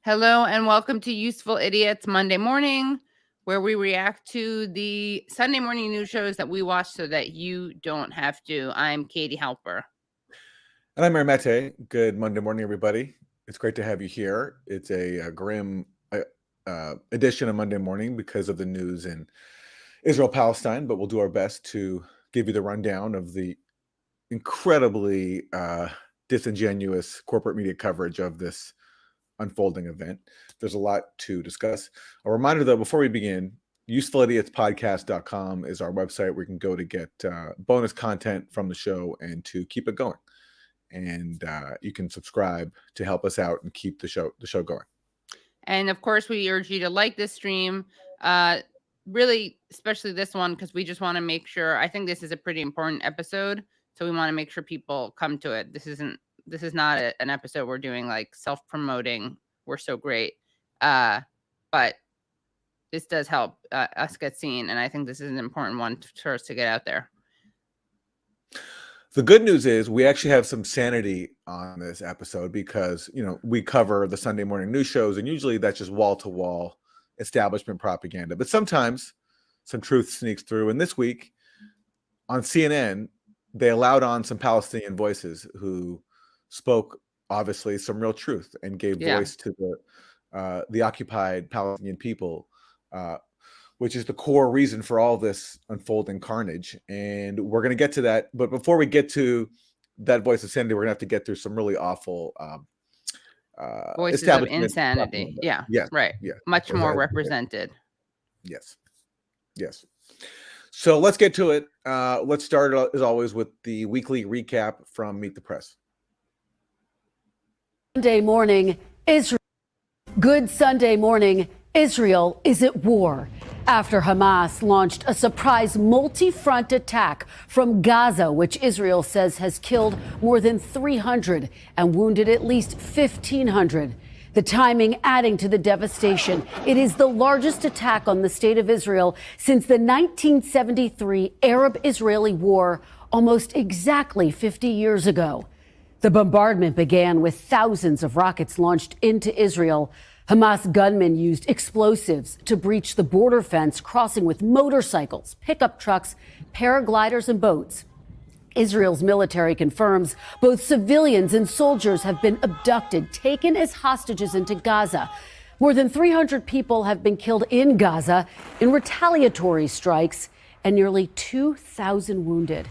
Hello and welcome to Useful Idiots Monday Morning, where we react to the Sunday morning news shows that we watch so that you don't have to. I'm Katie Halper. And I'm Aaron Maté. Good Monday morning, everybody. It's great to have you here. It's a grim edition of Monday morning because of the news in Israel-Palestine, but we'll do our best to give you the rundown of the incredibly disingenuous corporate media coverage of this unfolding event. There's a lot to discuss. A reminder, though, before we begin, usefulidiotspodcast.com is our website where you can go to get bonus content from the show and to keep it going. And you can subscribe to help us out and keep the show going. And of course, we urge you to like this stream, really, especially this one, because we just want to make sure. I think this is a pretty important episode, so we want to make sure people come to it. This is not an episode we're doing like self-promoting. We're so great, but this does help us get seen, and I think this is an important one for us to get out there. The good news is we actually have some sanity on this episode because, we cover the Sunday morning news shows, and usually that's just wall-to-wall establishment propaganda. But sometimes some truth sneaks through. And this week on CNN, they allowed on some Palestinian voices who spoke, obviously, some real truth and gave voice to the occupied Palestinian people, which is the core reason for all this unfolding carnage. And we're going to get to that. But before we get to that voice of sanity, we're going to have to get through some really awful voices of insanity. Yeah. Right. Yeah. Much more represented. Yes. So let's get to it. Let's start, as always, with the weekly recap from Meet the Press. Sunday morning, Israel. Good Sunday morning. Israel is at war after Hamas launched a surprise multi-front attack from Gaza, which Israel says has killed more than 300 and wounded at least 1,500. The timing adding to the devastation. It is the largest attack on the state of Israel since the 1973 Arab-Israeli war, almost exactly 50 years ago. The bombardment began with thousands of rockets launched into Israel. Hamas gunmen used explosives to breach the border fence, crossing with motorcycles, pickup trucks, paragliders, and boats. Israel's military confirms both civilians and soldiers have been abducted, taken as hostages into Gaza. More than 300 people have been killed in Gaza in retaliatory strikes and nearly 2,000 wounded.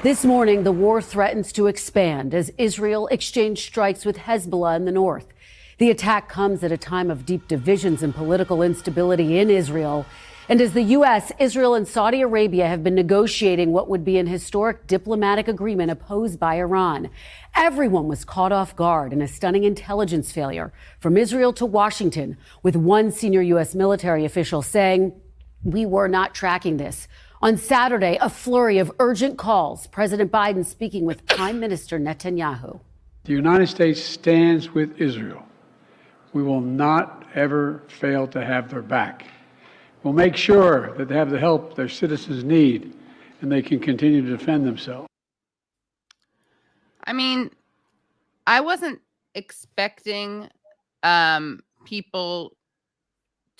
This morning, the war threatens to expand as Israel exchanged strikes with Hezbollah in the north. The attack comes at a time of deep divisions and political instability in Israel. And as the U.S., Israel, and Saudi Arabia have been negotiating what would be an historic diplomatic agreement opposed by Iran, everyone was caught off guard in a stunning intelligence failure from Israel to Washington, with one senior U.S. military official saying, "We were not tracking this." On Saturday, a flurry of urgent calls, President Biden speaking with Prime Minister Netanyahu. The United States stands with Israel. We will not ever fail to have their back. We'll make sure that they have the help their citizens need and they can continue to defend themselves. I mean, I wasn't expecting people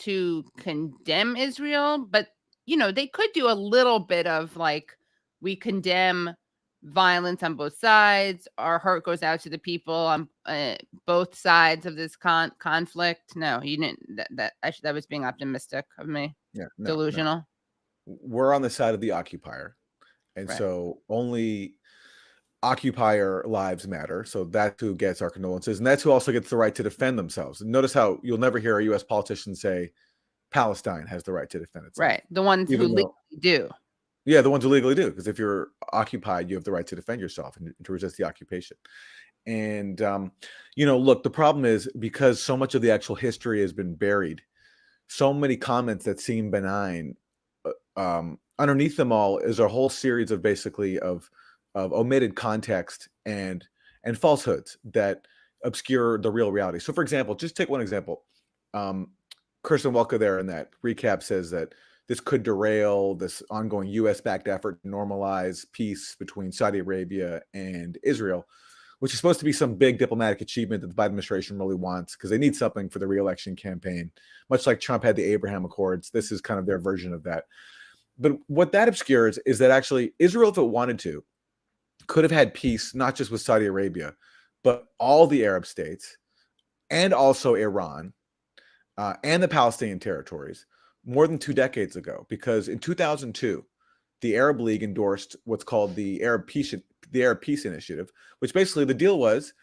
to condemn Israel, but, they could do a little bit of like, we condemn violence on both sides. Our heart goes out to the people on both sides of this conflict. No, you didn't. That was being optimistic of me. Yeah, delusional. No. We're on the side of the occupier, and so only occupier lives matter. So that's who gets our condolences, and that's who also gets the right to defend themselves. And notice how you'll never hear a U.S. politician say Palestine has the right to defend itself. Right, the ones who legally do. Yeah, the ones who legally do, because if you're occupied, you have the right to defend yourself and to resist the occupation. And, look, the problem is because so much of the actual history has been buried, so many comments that seem benign, underneath them all is a whole series of basically of omitted context and falsehoods that obscure the real reality. So, for example, just take one example. Kirsten Welke there in that recap says that this could derail this ongoing U.S.-backed effort to normalize peace between Saudi Arabia and Israel. which is supposed to be some big diplomatic achievement that the Biden administration really wants because they need something for the re-election campaign, much like Trump had the Abraham Accords. This is kind of their version of that. But what that obscures is that actually Israel, if it wanted to, could have had peace, not just with Saudi Arabia, but all the Arab states and also Iran and the Palestinian territories more than 2 decades ago. Because in 2002, the Arab League endorsed what's called the Arab Peace Initiative, which basically the deal was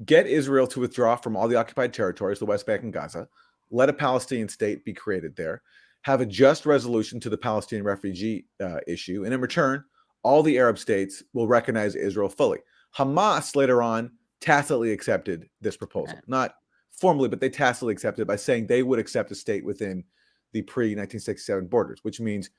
get Israel to withdraw from all the occupied territories, the West Bank and Gaza, let a Palestinian state be created there, have a just resolution to the Palestinian refugee issue, and in return, all the Arab states will recognize Israel fully. Hamas later on tacitly accepted this proposal, not formally, but they tacitly accepted it by saying they would accept a state within the pre-1967 borders, which means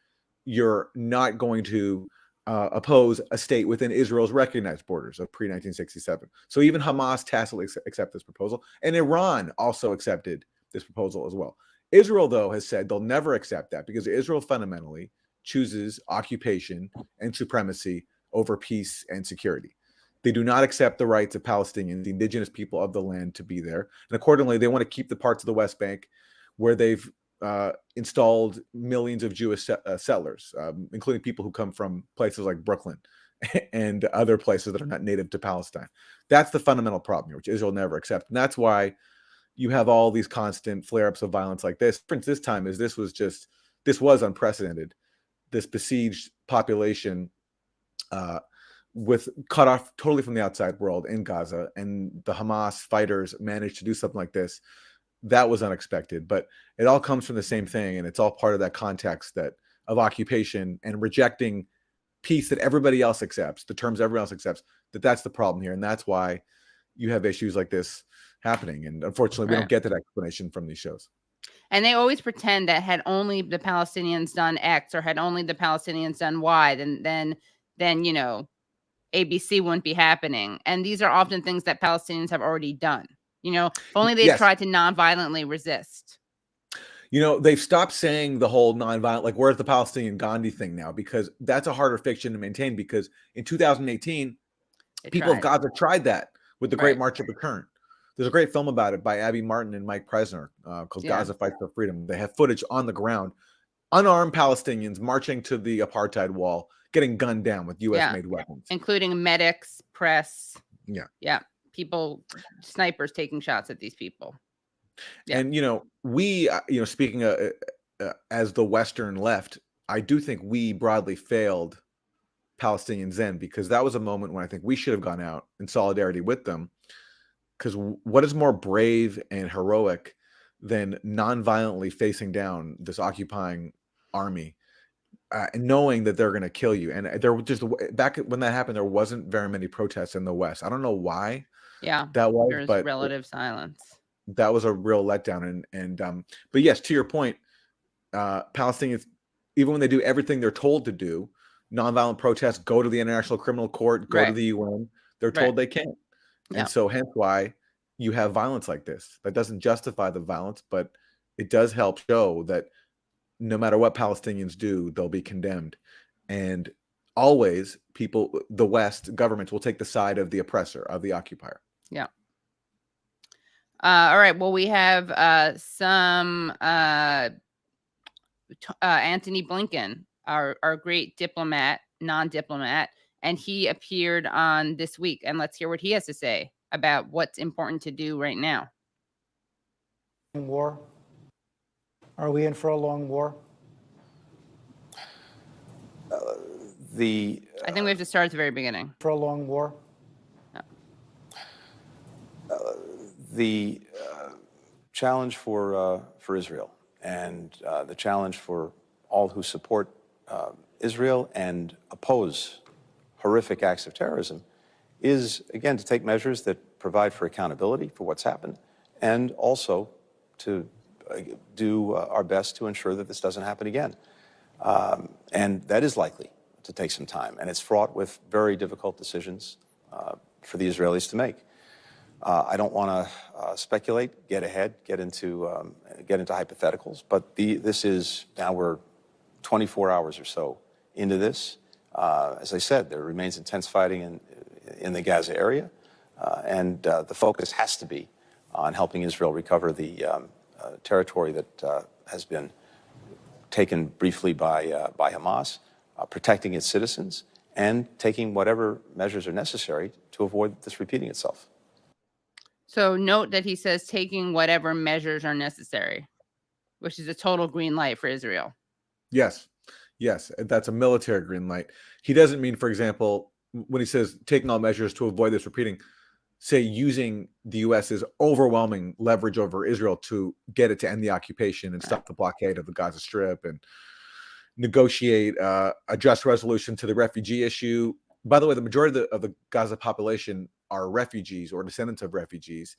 you're not going to oppose a state within Israel's recognized borders of pre-1967. So even Hamas tacitly accepted this proposal, and Iran also accepted this proposal as well. Israel, though, has said they'll never accept that because Israel fundamentally chooses occupation and supremacy over peace and security. They do not accept the rights of Palestinians, the indigenous people of the land, to be there. And accordingly, they want to keep the parts of the West Bank where they've installed millions of Jewish settlers, including people who come from places like Brooklyn and other places that are not native to Palestine. That's the fundamental problem here, which Israel never accepts. And that's why you have all these constant flare-ups of violence like this. The difference this time is this was unprecedented. This besieged population with cut off totally from the outside world in Gaza, and the Hamas fighters managed to do something like this. That was unexpected, but it all comes from the same thing, and it's all part of that context of occupation and rejecting peace that everybody else accepts, the terms everyone else accepts. That's the problem here, and that's why you have issues like this happening. And unfortunately, we don't get that explanation from these shows. And they always pretend that had only the Palestinians done X or had only the Palestinians done Y, then ABC wouldn't be happening. And these are often things that Palestinians have already done. If only they tried to non-violently resist. They've stopped saying the whole non-violent, like where's the Palestinian Gandhi thing now, because that's a harder fiction to maintain, because in 2018, people of Gaza tried that with the Great March of Return. There's a great film about it by Abby Martin and Mike Presner called Gaza Fights for Freedom. They have footage on the ground, unarmed Palestinians marching to the apartheid wall, getting gunned down with U.S.-made weapons. Including medics, press. Yeah. People, snipers taking shots at these people. Yeah. And, we, speaking as the Western left, I do think we broadly failed Palestinians then, because that was a moment when I think we should have gone out in solidarity with them. Because what is more brave and heroic than non-violently facing down this occupying army and knowing that they're going to kill you? And there just back when that happened, there wasn't very many protests in the West. I don't know why. Yeah, that was, there's but relative silence. That was a real letdown. But yes, to your point, Palestinians, even when they do everything they're told to do, nonviolent protests, go to the International Criminal Court, go to the UN, they're told they can't. And so hence why you have violence like this. That doesn't justify the violence, but it does help show that no matter what Palestinians do, they'll be condemned. And always the West governments will take the side of the oppressor, of the occupier. Yeah. All right. Well, we have some Anthony Blinken, our great diplomat, non-diplomat, and he appeared on This Week. And let's hear what he has to say about what's important to do right now. War? Are we in for a long war? I think we have to start at the very beginning. For a long war? The challenge for Israel and the challenge for all who support Israel and oppose horrific acts of terrorism is, again, to take measures that provide for accountability for what's happened, and also to do our best to ensure that this doesn't happen again. And that is likely to take some time, and it's fraught with very difficult decisions for the Israelis to make. I don't want to speculate, get ahead, get into hypotheticals, but this is, now we're 24 hours or so into this. As I said, there remains intense fighting in the Gaza area. And the focus has to be on helping Israel recover the territory that has been taken briefly by Hamas, protecting its citizens, and taking whatever measures are necessary to avoid this repeating itself. So note that he says taking whatever measures are necessary, which is a total green light for Israel. Yes. Yes. That's a military green light. He doesn't mean, for example, when he says taking all measures to avoid this repeating, say using the U.S.'s overwhelming leverage over Israel to get it to end the occupation and stop the blockade of the Gaza Strip and negotiate a just resolution to the refugee issue. By the way, the majority of the Gaza population are refugees or descendants of refugees.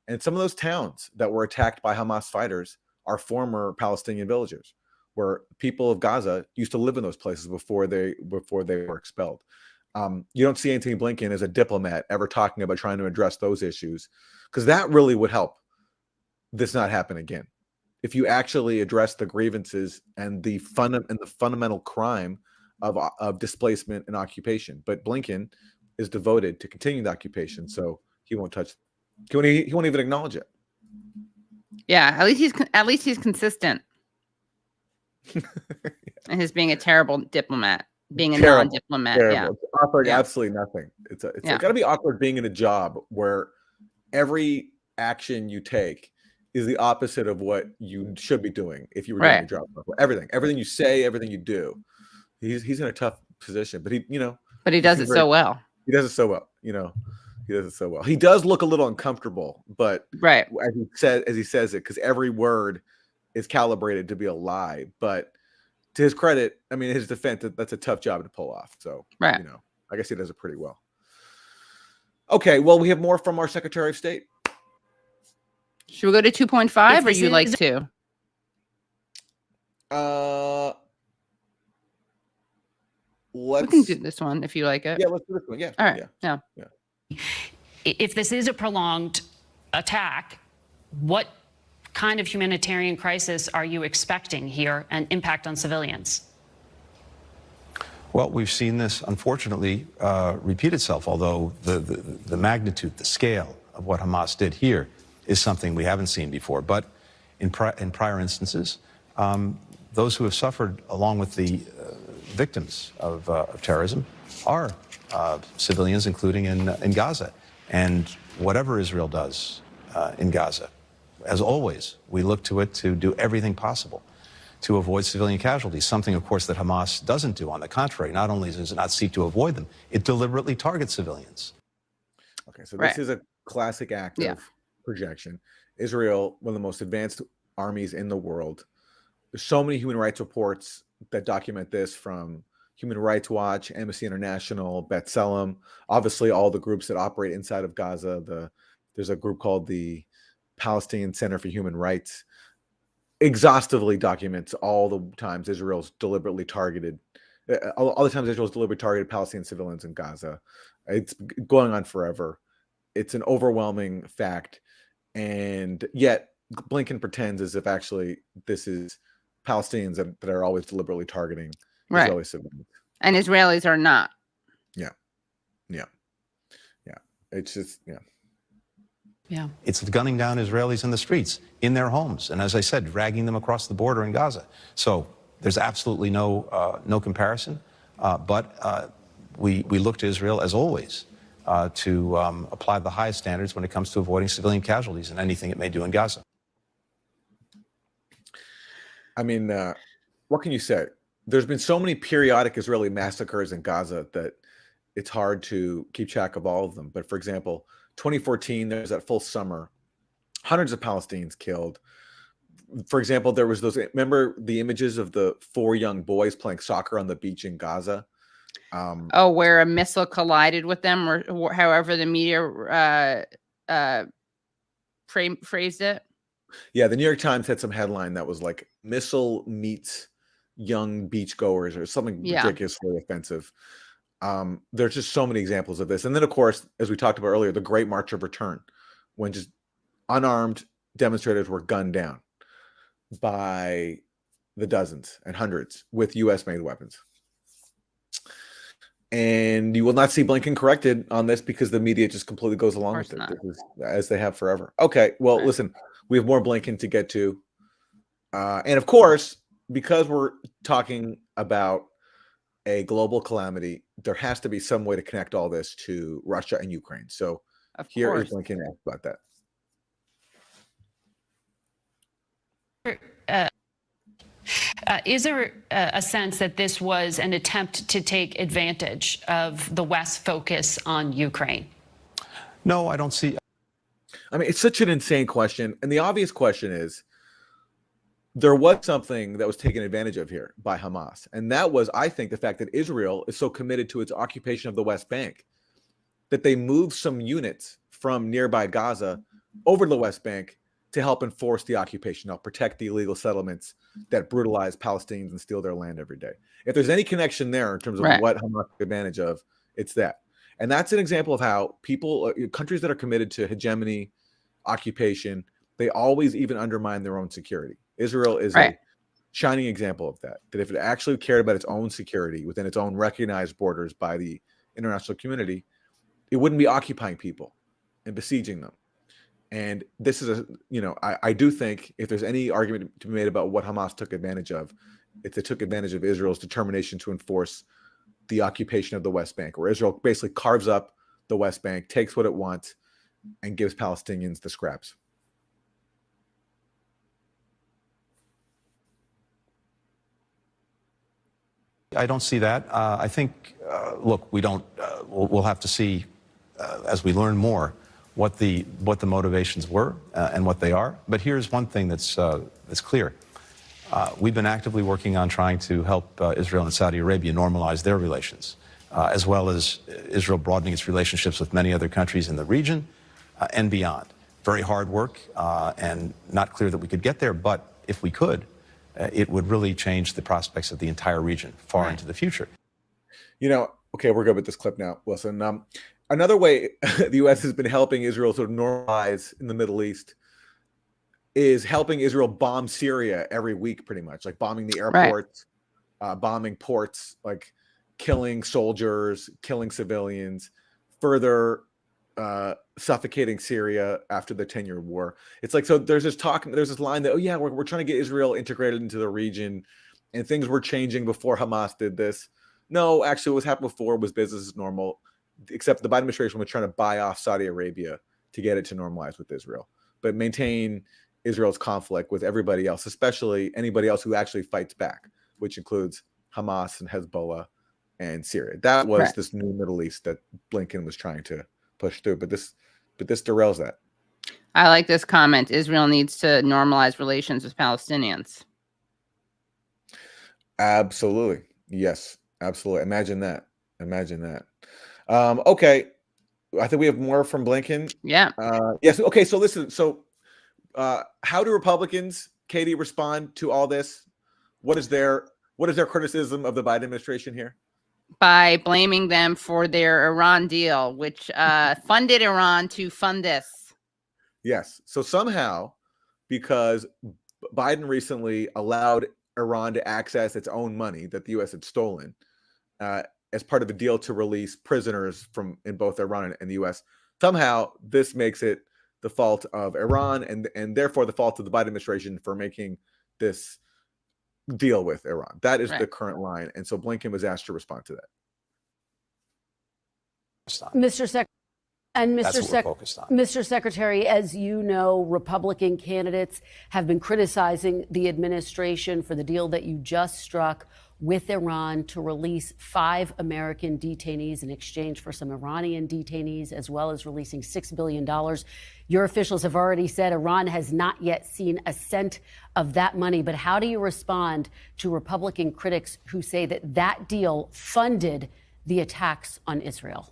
And some of those towns that were attacked by Hamas fighters are former Palestinian villages where people of Gaza used to live in those places before they were expelled. You don't see Anthony Blinken as a diplomat ever talking about trying to address those issues, because that really would help this not happen again. If you actually address the grievances and the fundamental crime of displacement and occupation. But Blinken is devoted to continue the occupation, so he won't touch. He won't even acknowledge it. Yeah, at least he's consistent. And his being a terrible diplomat, being a non-diplomat. Yeah, It's offering absolutely nothing. It's got to be awkward being in a job where every action you take is the opposite of what you should be doing if you were doing your job. Everything you say, everything you do. He's in a tough position, but he does it so well. He does it so well. He does it so well. He does look a little uncomfortable, but as he says it, because every word is calibrated to be a lie. But to his credit, I mean, his defense, that's a tough job to pull off. So, I guess he does it pretty well. Okay, well, we have more from our Secretary of State. Should we go to 2.5 or you like 2? We can do this one if you like it. Yeah, let's do this one. Yeah. All right. Yeah. If this is a prolonged attack, what kind of humanitarian crisis are you expecting here and impact on civilians? Well, we've seen this, unfortunately, repeat itself, although the magnitude, the scale of what Hamas did here is something we haven't seen before. But in prior instances, those who have suffered along with the victims of terrorism are civilians, including in Gaza. And whatever Israel does in Gaza, as always, we look to it to do everything possible to avoid civilian casualties, something, of course, that Hamas doesn't do. On the contrary, not only does it not seek to avoid them, it deliberately targets civilians. Okay, so this is a classic act of projection. Israel, one of the most advanced armies in the world. There's so many human rights reports that document this, from Human Rights Watch, Amnesty International, B'Tselem, obviously all the groups that operate inside of Gaza. There's a group called the Palestinian Center for Human Rights, exhaustively documents all the times Israel's deliberately targeted, all the times Israel's deliberately targeted Palestinian civilians in Gaza. It's going on forever. It's an overwhelming fact. And yet Blinken pretends as if actually this is Palestinians that are always deliberately targeting Israeli civilians. And Israelis are not. Yeah. It's just, Yeah. It's gunning down Israelis in the streets, in their homes, and as I said, dragging them across the border in Gaza. So there's absolutely no comparison, but we look to Israel, as always, to apply the highest standards when it comes to avoiding civilian casualties in anything it may do in Gaza. I mean, what can you say? There's been so many periodic Israeli massacres in Gaza that it's hard to keep track of all of them. But for example, 2014, there's that full summer, hundreds of Palestinians killed. For example, there was remember the images of the 4 young boys playing soccer on the beach in Gaza? Where a missile collided with them, or however the media phrased it. Yeah, the New York Times had some headline that was like "Missile meets young beachgoers" or something ridiculously offensive. There's just so many examples of this. And then, of course, as we talked about earlier, the Great March of Return, when just unarmed demonstrators were gunned down by the dozens and hundreds with U.S.-made weapons. And you will not see Blinken corrected on this because the media just completely goes along with it, as they have forever. Okay, well, listen, we have more Blinken to get to. And of course, because we're talking about a global calamity, there has to be some way to connect all this to Russia and Ukraine. So here is Blinken about that. Is there a sense that this was an attempt to take advantage of the West's focus on Ukraine? No, I don't see. I mean, it's such an insane question. And the obvious question is, there was something that was taken advantage of here by Hamas. And that was, I think, the fact that Israel is so committed to its occupation of the West Bank that they moved some units from nearby Gaza over to the West Bank to help enforce the occupation, help protect the illegal settlements that brutalize Palestinians and steal their land every day. If there's any connection there in terms of what Hamas took advantage of, it's that. And that's an example of how people, countries that are committed to hegemony, occupation, they always even undermine their own security. Israel is a shining example of that, that if it actually cared about its own security within its own recognized borders by the international community, it wouldn't be occupying people and besieging them. And this is I do think if there's any argument to be made about what Hamas took advantage of, it's it took advantage of Israel's determination to enforce the occupation of the West Bank, where Israel basically carves up the West Bank, takes what it wants, and gives Palestinians the scraps. I don't see that. I think, look, we don't. We'll have to see as we learn more what the motivations were and what they are. But here's one thing that's clear. We've been actively working on trying to help Israel and Saudi Arabia normalize their relations, as well as Israel broadening its relationships with many other countries in the region and beyond. Very hard work, and not clear that we could get there, but if we could, it would really change the prospects of the entire region far into the future. Okay, we're good with this clip now, Wilson. Another way the U.S. has been helping Israel sort of normalize in the Middle East is helping Israel bomb Syria every week, pretty much, like bombing the airports, bombing ports, like killing soldiers, killing civilians, further suffocating Syria after the 10-year war. It's like, so there's this line that, we're trying to get Israel integrated into the region and things were changing before Hamas did this. No, actually what was happening before was business as normal, except the Biden administration was trying to buy off Saudi Arabia to get it to normalize with Israel, but maintain Israel's conflict with everybody else, especially anybody else who actually fights back, which includes Hamas and Hezbollah and Syria. That was this new Middle East that Blinken was trying to push through, but this derails that. I like this comment. Israel needs to normalize relations with Palestinians. Absolutely. Yes, absolutely. Imagine that. Okay. I think we have more from Blinken. Yeah. Yes. Okay. So listen, how do Republicans, Katie, respond to all this? What is their criticism of the Biden administration here? By blaming them for their Iran deal, which funded Iran to fund this. Yes. So somehow, because Biden recently allowed Iran to access its own money that the U.S. had stolen as part of a deal to release prisoners in both Iran and the U.S., somehow this makes it the fault of Iran and therefore the fault of the Biden administration for making this deal with Iran. That is the current line. And so Blinken was asked to respond to that. Mr. Secretary, as you know, Republican candidates have been criticizing the administration for the deal that you just struck with Iran to release 5 American detainees in exchange for some Iranian detainees, as well as releasing $6 billion. Your officials have already said Iran has not yet seen a cent of that money. But how do you respond to Republican critics who say that that deal funded the attacks on Israel?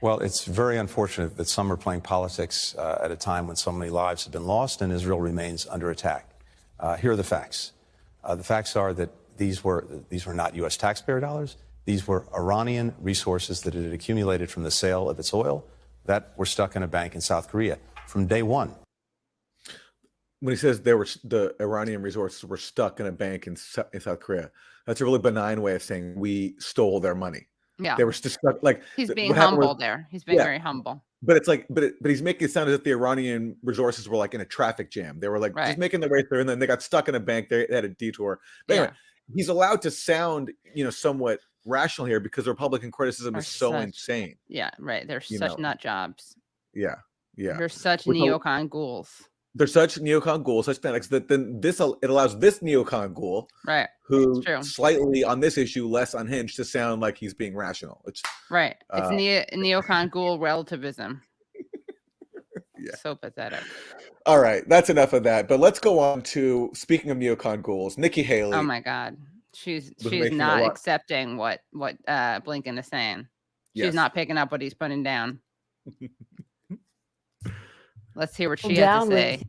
Well, it's very unfortunate that some are playing politics at a time when so many lives have been lost and Israel remains under attack. Here are the facts. The facts are that these were not U.S. taxpayer dollars. These were Iranian resources that had accumulated from the sale of its oil that were stuck in a bank in South Korea from day one. when he says the Iranian resources were stuck in a bank in South Korea, that's a really benign way of saying we stole their money. Yeah. They were just stuck. Like He's being what happened was- humble there. He's being Yeah. very humble. But it's like, but he's making it sound as if the Iranian resources were like in a traffic jam. They were like Right. just making their way through, and then they got stuck in a bank. They had a detour. But anyway, he's allowed to sound, somewhat rational here because Republican criticism is so insane. Yeah, right. They're You such know. nut jobs. Yeah. They're such Which- neocon ghouls. They're such neocon ghouls, such fanatics that then it allows this neocon ghoul, Right. who It's true. slightly on this issue less unhinged, to sound like he's being rational. It's Right. It's neocon ghoul relativism. Yeah. So pathetic. all right. That's enough of that. But let's go on to, speaking of neocon ghouls, Nikki Haley. Oh my God. She's making a not lot- accepting what Blinken is saying. She's Yes. not picking up what he's putting down. Let's hear what she Down has to with- say.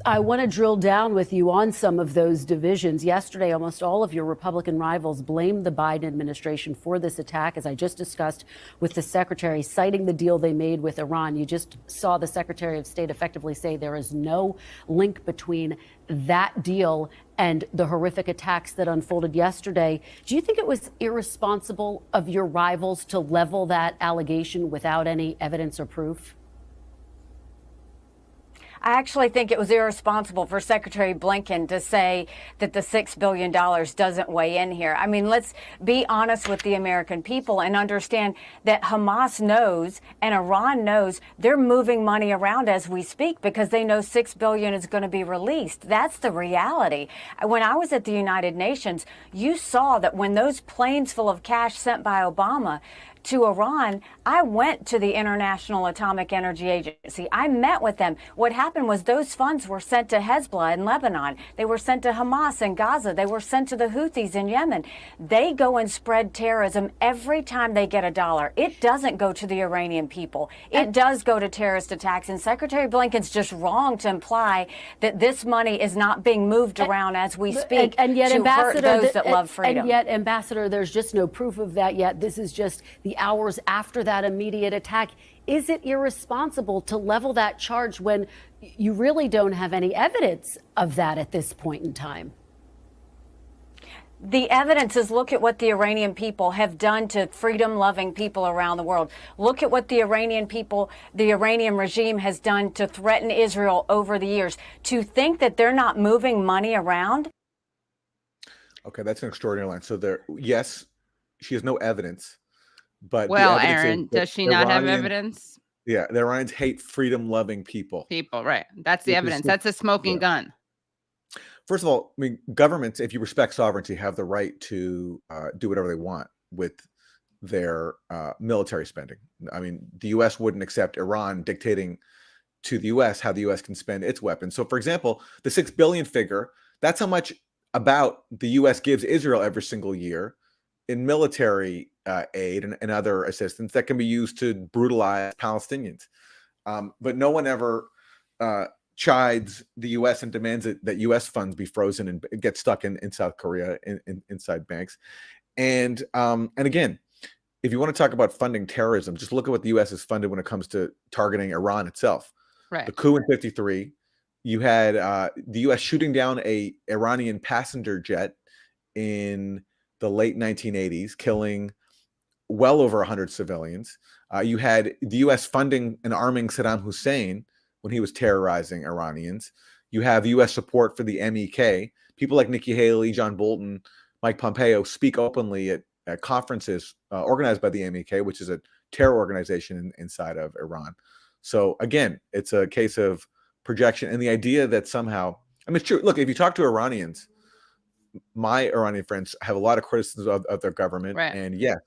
I want to drill down with you on some of those divisions. Yesterday, almost all of your Republican rivals blamed the Biden administration for this attack, as I just discussed with the secretary, citing the deal they made with Iran. You just saw the Secretary of State effectively say there is no link between that deal and the horrific attacks that unfolded yesterday. Do you think it was irresponsible of your rivals to level that allegation without any evidence or proof? I actually think it was irresponsible for Secretary Blinken to say that the $6 billion doesn't weigh in here. I mean, let's be honest with the American people and understand that Hamas knows and Iran knows they're moving money around as we speak because they know $6 billion is going to be released. That's the reality. When I was at the United Nations, you saw that when those planes full of cash sent by Obama to Iran, I went to the International Atomic Energy Agency. I met with them. What happened was those funds were sent to Hezbollah in Lebanon. They were sent to Hamas in Gaza. They were sent to the Houthis in Yemen. They go and spread terrorism every time they get a dollar. It doesn't go to the Iranian people. It does go to terrorist attacks. And Secretary Blinken's just wrong to imply that this money is not being moved around as we speak and yet, to Ambassador, hurt those that love freedom. And yet, Ambassador, there's just no proof of that yet. This is just the hours after that immediate attack. Is it irresponsible to level that charge when you really don't have any evidence of that at this point in time? The evidence is, look at what the Iranian people have done to freedom-loving people around the world. Look at what the Iranian people, the Iranian regime has done to threaten Israel over the years. To think that they're not moving money around. Okay, that's an extraordinary line. So yes, she has no evidence. But Well, the evidence Aaron, is that does she not have Iranian- evidence? Yeah, the Iranians hate freedom-loving people. People, right. That's the Which is evidence. the- That's a smoking gun. First of all, I mean, governments, if you respect sovereignty, have the right to do whatever they want with their military spending. I mean, the U.S. wouldn't accept Iran dictating to the U.S. how the U.S. can spend its weapons. So, for example, the $6 billion figure, that's how much about the U.S. gives Israel every single year in military aid and other assistance that can be used to brutalize Palestinians. But no one ever chides the U.S. and demands that U.S. funds be frozen and get stuck in South Korea inside banks. And again, if you want to talk about funding terrorism, just look at what the U.S. has funded when it comes to targeting Iran itself. Right. The coup in '53, you had the U.S. shooting down a Iranian passenger jet in the late 1980s, killing well over 100 civilians. You had the U.S. funding and arming Saddam Hussein when he was terrorizing Iranians. You have U.S. support for the MEK. People like Nikki Haley, John Bolton, Mike Pompeo speak openly at conferences organized by the MEK, which is a terror organization inside of Iran. So again, it's a case of projection and the idea that somehow, I mean, it's true. Look, if you talk to Iranians, my Iranian friends have a lot of criticism of their government, Right. and yes,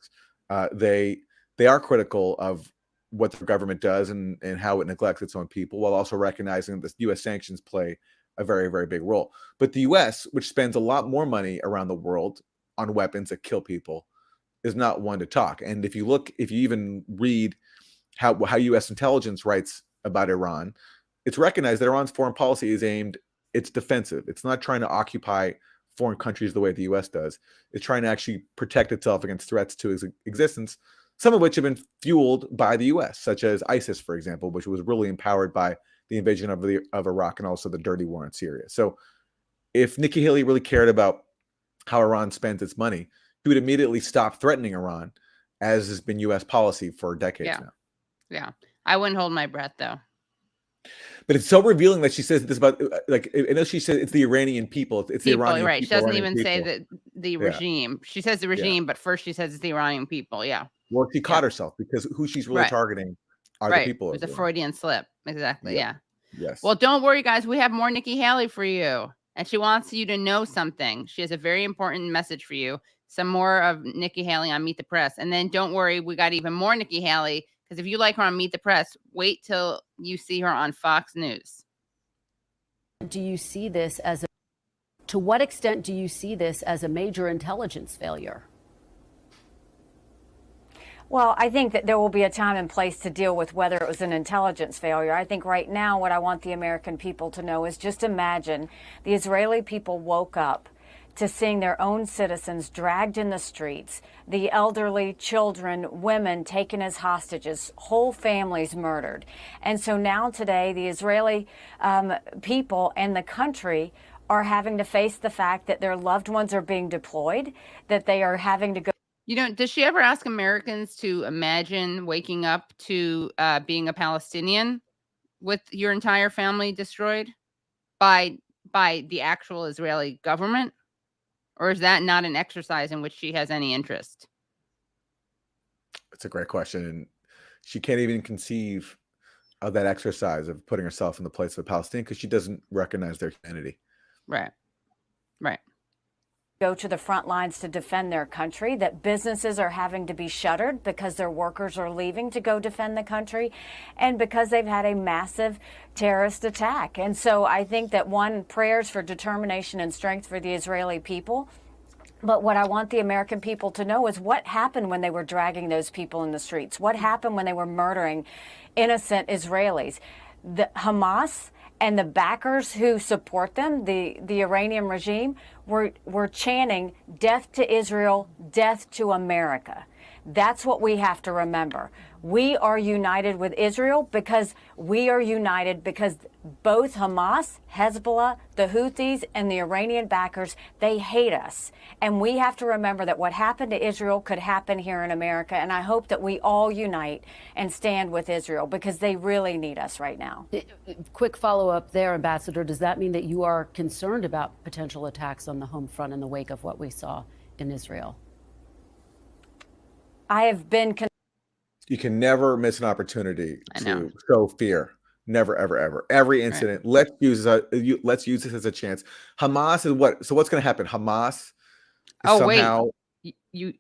they are critical of what their government does and how it neglects its own people, while also recognizing that the U.S. sanctions play a very, very big role. But the U.S., which spends a lot more money around the world on weapons that kill people, is not one to talk. And if you even read how U.S. intelligence writes about Iran, it's recognized that Iran's foreign policy is it's defensive. It's not trying to occupy foreign countries the way the U.S. does. It's trying to actually protect itself against threats to its existence, some of which have been fueled by the U.S., such as ISIS, for example, which was really empowered by the invasion of Iraq and also the dirty war in Syria. So if Nikki Haley really cared about how Iran spends its money, he would immediately stop threatening Iran, as has been U.S. policy for decades now. Yeah. I wouldn't hold my breath, though. But it's so revealing that she says this about, like, I know she said it's the Iranian people. It's the Iranian right. people. She doesn't Iranian even say people. that the regime. She says the regime, but first she says it's the Iranian people. Yeah. Well, she caught herself because who she's really targeting are the people. It was a Freudian slip. Exactly. Yeah. Yes. Well, don't worry, guys. We have more Nikki Haley for you. And she wants you to know something. She has a very important message for you. Some more of Nikki Haley on Meet the Press. And then don't worry, we got even more Nikki Haley. Because if you like her on Meet the Press, wait till you see her on Fox News. Do you see this to what extent do you see this as a major intelligence failure? Well, I think that there will be a time and place to deal with whether it was an intelligence failure. I think right now what I want the American people to know is just imagine the Israeli people woke up to seeing their own citizens dragged in the streets, the elderly, children, women taken as hostages, whole families murdered. And so now today, the Israeli people and the country are having to face the fact that their loved ones are being deployed, that they are having to go. You know, does she ever ask Americans to imagine waking up to being a Palestinian with your entire family destroyed by the actual Israeli government? Or is that not an exercise in which she has any interest? It's a great question. And she can't even conceive of that exercise of putting herself in the place of a Palestinian because she doesn't recognize their humanity. Right. Right. Go to the front lines to defend their country, that businesses are having to be shuttered because their workers are leaving to go defend the country, and because they've had a massive terrorist attack. And so I think that prayers for determination and strength for the Israeli people. But what I want the American people to know is what happened when they were dragging those people in the streets? What happened when they were murdering innocent Israelis? The Hamas and the backers who support them, the Iranian regime, were chanting death to Israel, death to America. That's what we have to remember. We are united with Israel because we are united because both Hamas, Hezbollah, the Houthis, and the Iranian backers, they hate us. And we have to remember that what happened to Israel could happen here in America. And I hope that we all unite and stand with Israel because they really need us right now. Quick follow-up there, Ambassador. Does that mean that you are concerned about potential attacks on the home front in the wake of what we saw in Israel? I have been. You can never miss an opportunity to show fear. Never, ever, ever. Every incident. Right. Let's use this as a chance. Hamas is what? So what's going to happen? Hamas. Somehow. Wait. You.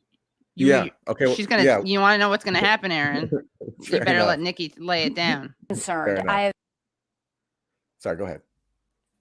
Yeah. Okay. She's gonna. Yeah. You want to know what's going to happen, Aaron? You better let Nikki lay it down. Concerned. Sorry. Go ahead.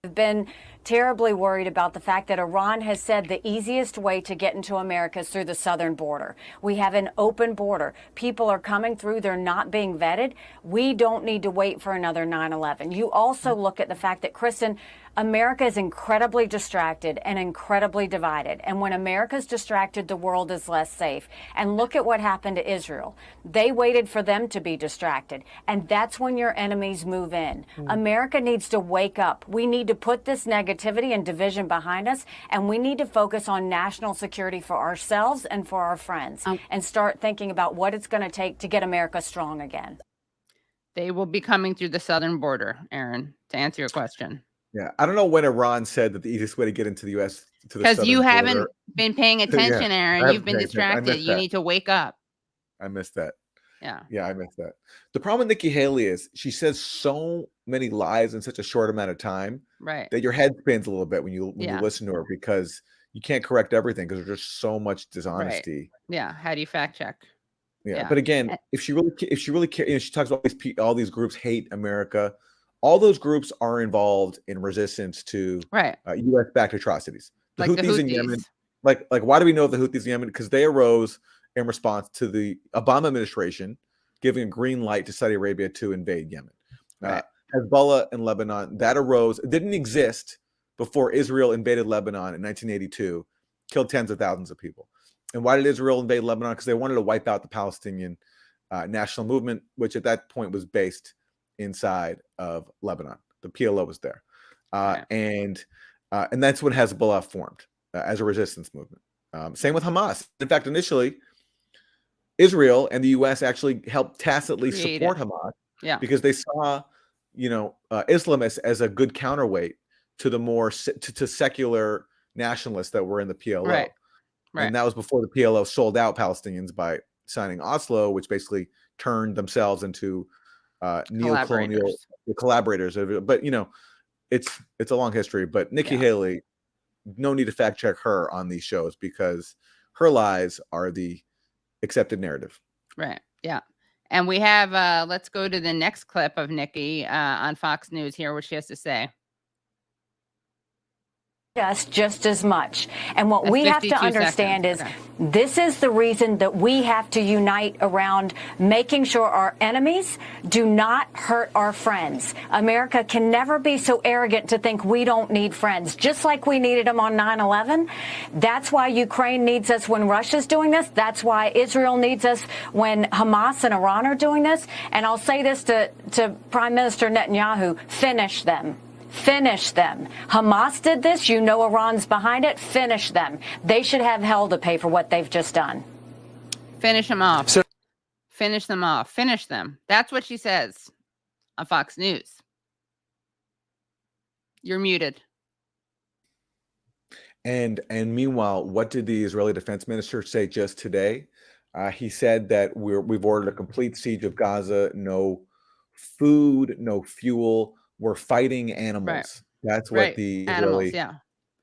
I've been terribly worried about the fact that Iran has said the easiest way to get into America is through the southern border. We have an open border. People are coming through. They're not being vetted. We don't need to wait for another 9/11. You also look at the fact that, Kristen, America is incredibly distracted and incredibly divided. And when America's distracted, the world is less safe. And look at what happened to Israel. They waited for them to be distracted. And that's when your enemies move in. America needs to wake up. We need to put this negativity and division behind us. And we need to focus on national security for ourselves and for our friends and start thinking about what it's going to take to get America strong again. They will be coming through the southern border, Aaron, to answer your question. Yeah, I don't know when Iran said that the easiest way to get into the U.S. to the because you haven't been paying attention, Aaron. You've been distracted. You need to wake up. I missed that. Yeah, I missed that. The problem with Nikki Haley is she says so many lies in such a short amount of time, right? That your head spins a little bit when you listen to her because you can't correct everything because there's just so much dishonesty. Right. Yeah, how do you fact check? Yeah, but again, if she really cares, she talks about all these groups hate America. All those groups are involved in resistance to U.S.-backed atrocities. The Houthis in Yemen, like why do we know the Houthis in Yemen? Because they arose in response to the Obama administration giving a green light to Saudi Arabia to invade Yemen. Hezbollah in Lebanon, that arose. It didn't exist before Israel invaded Lebanon in 1982, killed tens of thousands of people. And why did Israel invade Lebanon? Because they wanted to wipe out the Palestinian national movement, which at that point was based inside of Lebanon. The PLO was there. And that's when Hezbollah formed as a resistance movement. Same with Hamas. In fact, initially, Israel and the U.S. actually helped tacitly support Hamas because they saw, Islamists as a good counterweight to the more to secular nationalists that were in the PLO. Right. And that was before the PLO sold out Palestinians by signing Oslo, which basically turned themselves into neo-colonial collaborators. But it's a long history. But Nikki Haley, no need to fact check her on these shows because her lies are the accepted narrative. Right. Yeah. And we have let's go to the next clip of Nikki on Fox News. Hear what she has to say. Us just as much. And what we have to understand is this is the reason that we have to unite around making sure our enemies do not hurt our friends. America can never be so arrogant to think we don't need friends, just like we needed them on 9/11. That's why Ukraine needs us when Russia's doing this. That's why Israel needs us when Hamas and Iran are doing this. And I'll say this to Prime Minister Netanyahu, finish them. Finish them. Hamas did this. Iran's behind it. Finish them. They should have hell to pay for what they've just done. Finish them off. Finish them off. Finish them. That's what she says on Fox News. You're muted. And meanwhile, what did the Israeli defense minister say just today? He said that we've ordered a complete siege of Gaza. No food, no fuel. We're fighting animals. Right. That's what the Israeli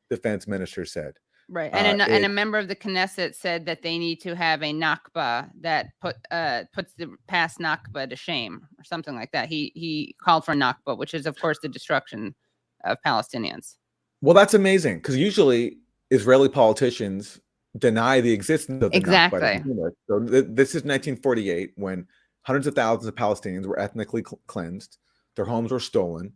defense minister said. Right. And a member of the Knesset said that they need to have a Nakba that puts the past Nakba to shame or something like that. He called for Nakba, which is, of course, the destruction of Palestinians. Well, that's amazing because usually Israeli politicians deny the existence of the Nakba. So this is 1948 when hundreds of thousands of Palestinians were ethnically cleansed. Their homes were stolen.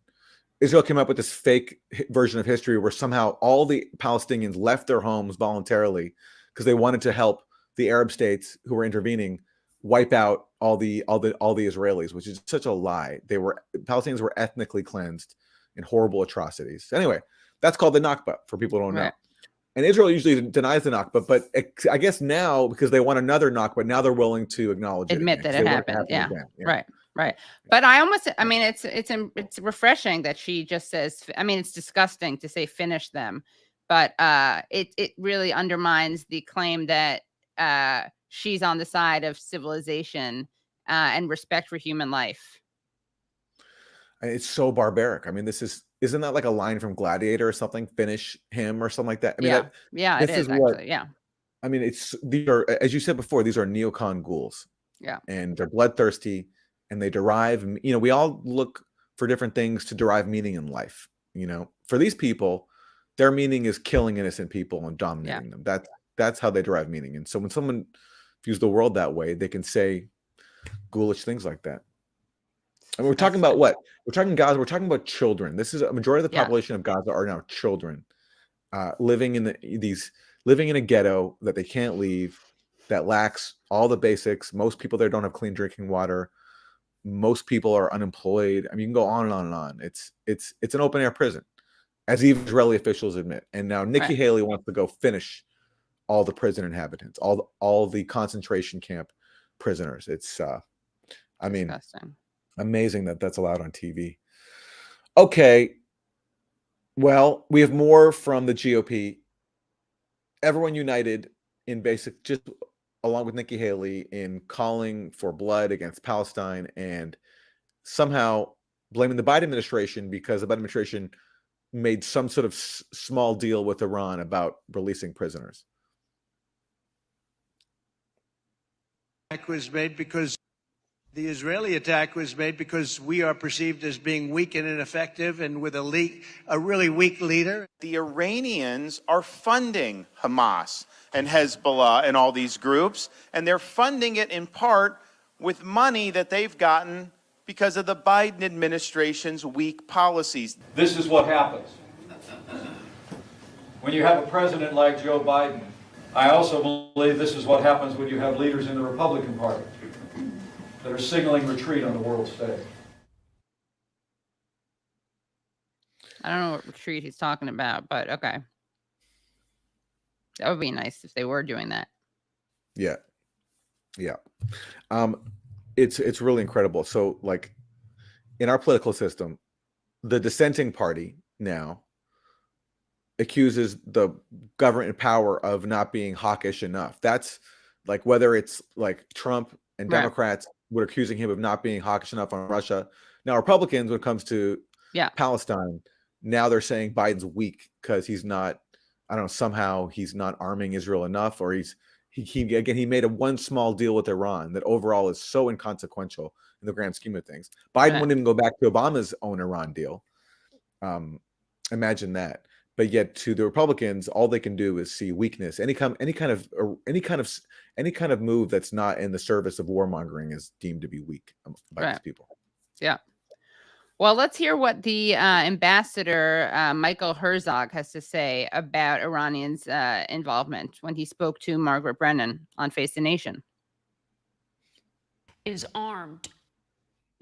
Israel came up with this fake version of history where somehow all the Palestinians left their homes voluntarily because they wanted to help the Arab states who were intervening wipe out all the Israelis, which is such a lie. Palestinians were ethnically cleansed in horrible atrocities. Anyway, that's called the Nakba for people who don't know. And Israel usually denies the Nakba, but I guess now because they want another Nakba, now they're willing to admit that it happened. Yeah. Right. But it's refreshing that she just says, it's disgusting to say finish them, but it really undermines the claim that she's on the side of civilization and respect for human life. It's so barbaric. Isn't that like a line from Gladiator or something? Finish him or something like that. It is actually. Yeah. These are, as you said before, these are neocon ghouls. Yeah. And they're bloodthirsty. And they derive, we all look for different things to derive meaning in life. For these people, their meaning is killing innocent people and dominating them. That's how they derive meaning. And so when someone views the world that way, they can say ghoulish things like that. And we're talking about what? We're talking Gaza. We're talking about children. This is a majority of the population of Gaza are now children, living in a ghetto that they can't leave, that lacks all the basics. Most people there don't have clean drinking water. Most people are unemployed. You can go on and on and on. It's an open air prison, as even Israeli officials admit. And now Nikki Haley wants to go finish all the prison inhabitants, all the concentration camp prisoners. It's amazing that that's allowed on TV. Okay, well, we have more from the GOP. Everyone united in along with Nikki Haley in calling for blood against Palestine and somehow blaming the Biden administration because the Biden administration made some sort of small deal with Iran about releasing prisoners. The Israeli attack was made because we are perceived as being weak and ineffective and with a really weak leader. The Iranians are funding Hamas and Hezbollah and all these groups, and they're funding it in part with money that they've gotten because of the Biden administration's weak policies. This is what happens when you have a president like Joe Biden I also believe this is what happens when you have leaders in the Republican Party that are signaling retreat on the world stage. I don't know what retreat he's talking about, but okay. That would be nice if they were doing that. Yeah. Yeah. It's really incredible. So like in our political system, the dissenting party now accuses the government in power of not being hawkish enough. That's like whether it's like Trump and Right. Democrats were accusing him of not being hawkish enough on Russia. Now Republicans, when it comes to Palestine, now they're saying Biden's weak because he's not, I don't know, somehow he's not arming Israel enough, or he made one small deal with Iran that overall is so inconsequential in the grand scheme of things. Biden wouldn't even go back to Obama's own Iran deal. Imagine that. But yet, to the Republicans, all they can do is see weakness. Any kind of move that's not in the service of warmongering is deemed to be weak by these people. Yeah. Well, let's hear what the ambassador Michael Herzog has to say about Iranians' involvement when he spoke to Margaret Brennan on Face the Nation. Is armed.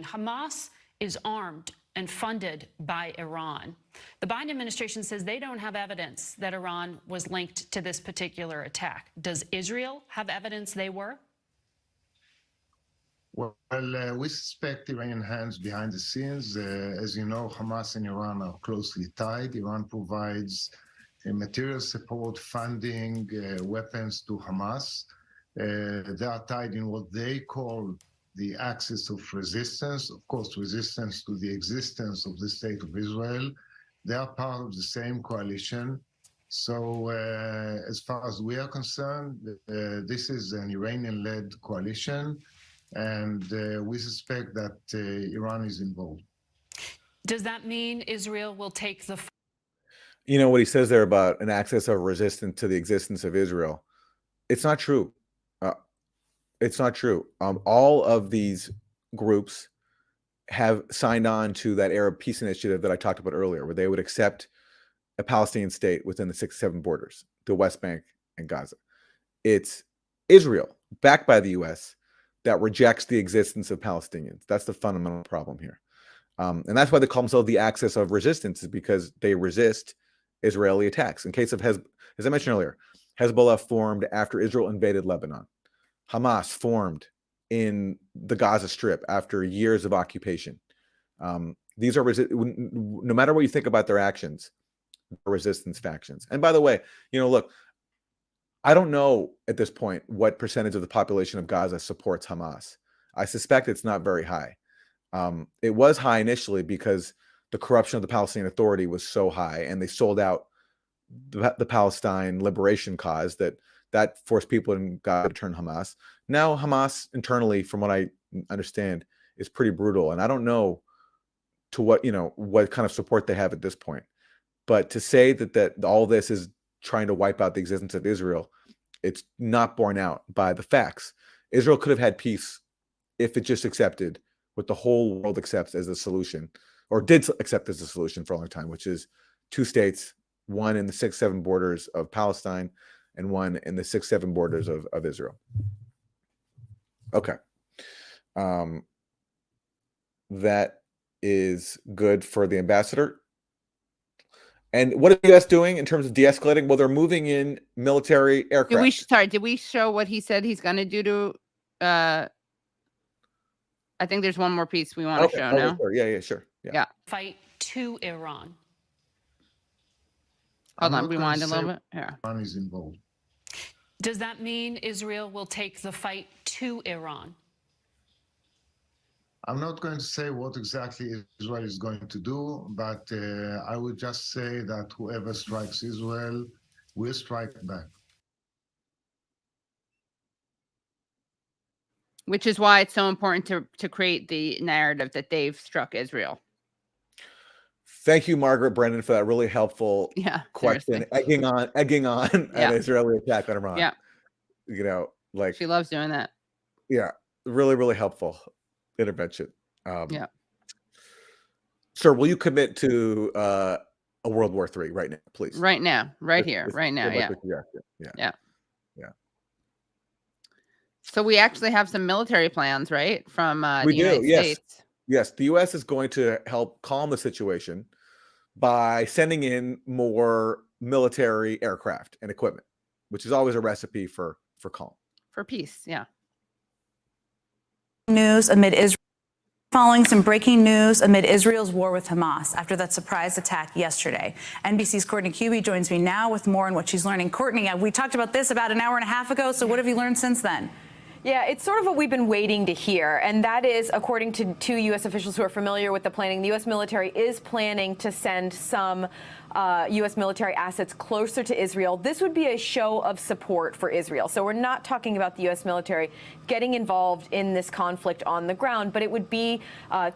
Hamas is armed and funded by Iran. The Biden administration says they don't have evidence that Iran was linked to this particular attack. Does Israel have evidence they were? Well, we suspect Iranian hands behind the scenes. As you know, Hamas and Iran are closely tied. Iran provides material support, funding, weapons to Hamas. They are tied in what they call the axis of resistance, of course, resistance to the existence of the State of Israel. They are part of the same coalition. So as far as we are concerned, this is an Iranian-led coalition, and we suspect that Iran is involved. Does that mean Israel will take the... You know what he says there about an axis of resistance to the existence of Israel? It's not true. It's not true. All of these groups have signed on to that Arab peace initiative that I talked about earlier, where they would accept a Palestinian state within the 6-7 borders, the West Bank and Gaza. It's Israel, backed by the U.S., that rejects the existence of Palestinians. That's the fundamental problem here. And that's why they call themselves the axis of resistance, is because they resist Israeli attacks. In case of as I mentioned earlier, Hezbollah formed after Israel invaded Lebanon. Hamas formed in the Gaza Strip after years of occupation. These are, no matter what you think about their actions, resistance factions. And by the way, look, I don't know at this point what percentage of the population of Gaza supports Hamas. I suspect it's not very high. It was high initially because the corruption of the Palestinian Authority was so high, and they sold out the Palestine liberation cause that forced people in Gaza to turn Hamas. Now Hamas internally, from what I understand, is pretty brutal. And I don't know to what kind of support they have at this point. But to say that all this is trying to wipe out the existence of Israel, it's not borne out by the facts. Israel could have had peace if it just accepted what the whole world accepts as the solution, or did accept as the solution for a long time, which is 2 states, one in the 6-7 borders of Palestine and one in the 6-7 borders of Israel. Okay. That is good for the ambassador. And what are the U.S. doing in terms of de-escalating? Well, they're moving in military aircraft. Did we show what he said he's going to do to... I think there's one more piece we want to show now. Sure. Yeah, sure. Yeah. Fight to Iran. Hold on, rewind a little bit. Yeah. Iran is involved. Does that mean Israel will take the fight to Iran? I'm not going to say what exactly Israel is going to do, but I would just say that whoever strikes Israel will strike back. Which is why it's so important to create the narrative that they've struck Israel. Thank you, Margaret Brennan, for that really helpful question. Egging on an Israeli attack on Iran. Yeah. She loves doing that. Yeah. Really, really helpful intervention. Yeah. Sir, will you commit to a World War III right now, please? Right now, right here, right now. Yeah. Yeah. Yeah. So we actually have some military plans, right? From the We do, United yes. States. Yes, the U.S. is going to help calm the situation by sending in more military aircraft and equipment, which is always a recipe for calm. For peace, yeah. News amid Israel. Following some breaking news amid Israel's war with Hamas after that surprise attack yesterday. NBC's Courtney Cubey joins me now with more on what she's learning. Courtney, we talked about this about an hour and a half ago, so what have you learned since then? Yeah, it's sort of what we've been waiting to hear, and that is, according to two U.S. officials who are familiar with the planning, the U.S. military is planning to send some U.S. military assets closer to Israel. This would be a show of support for Israel. So we're not talking about the U.S. military getting involved in this conflict on the ground, but it would be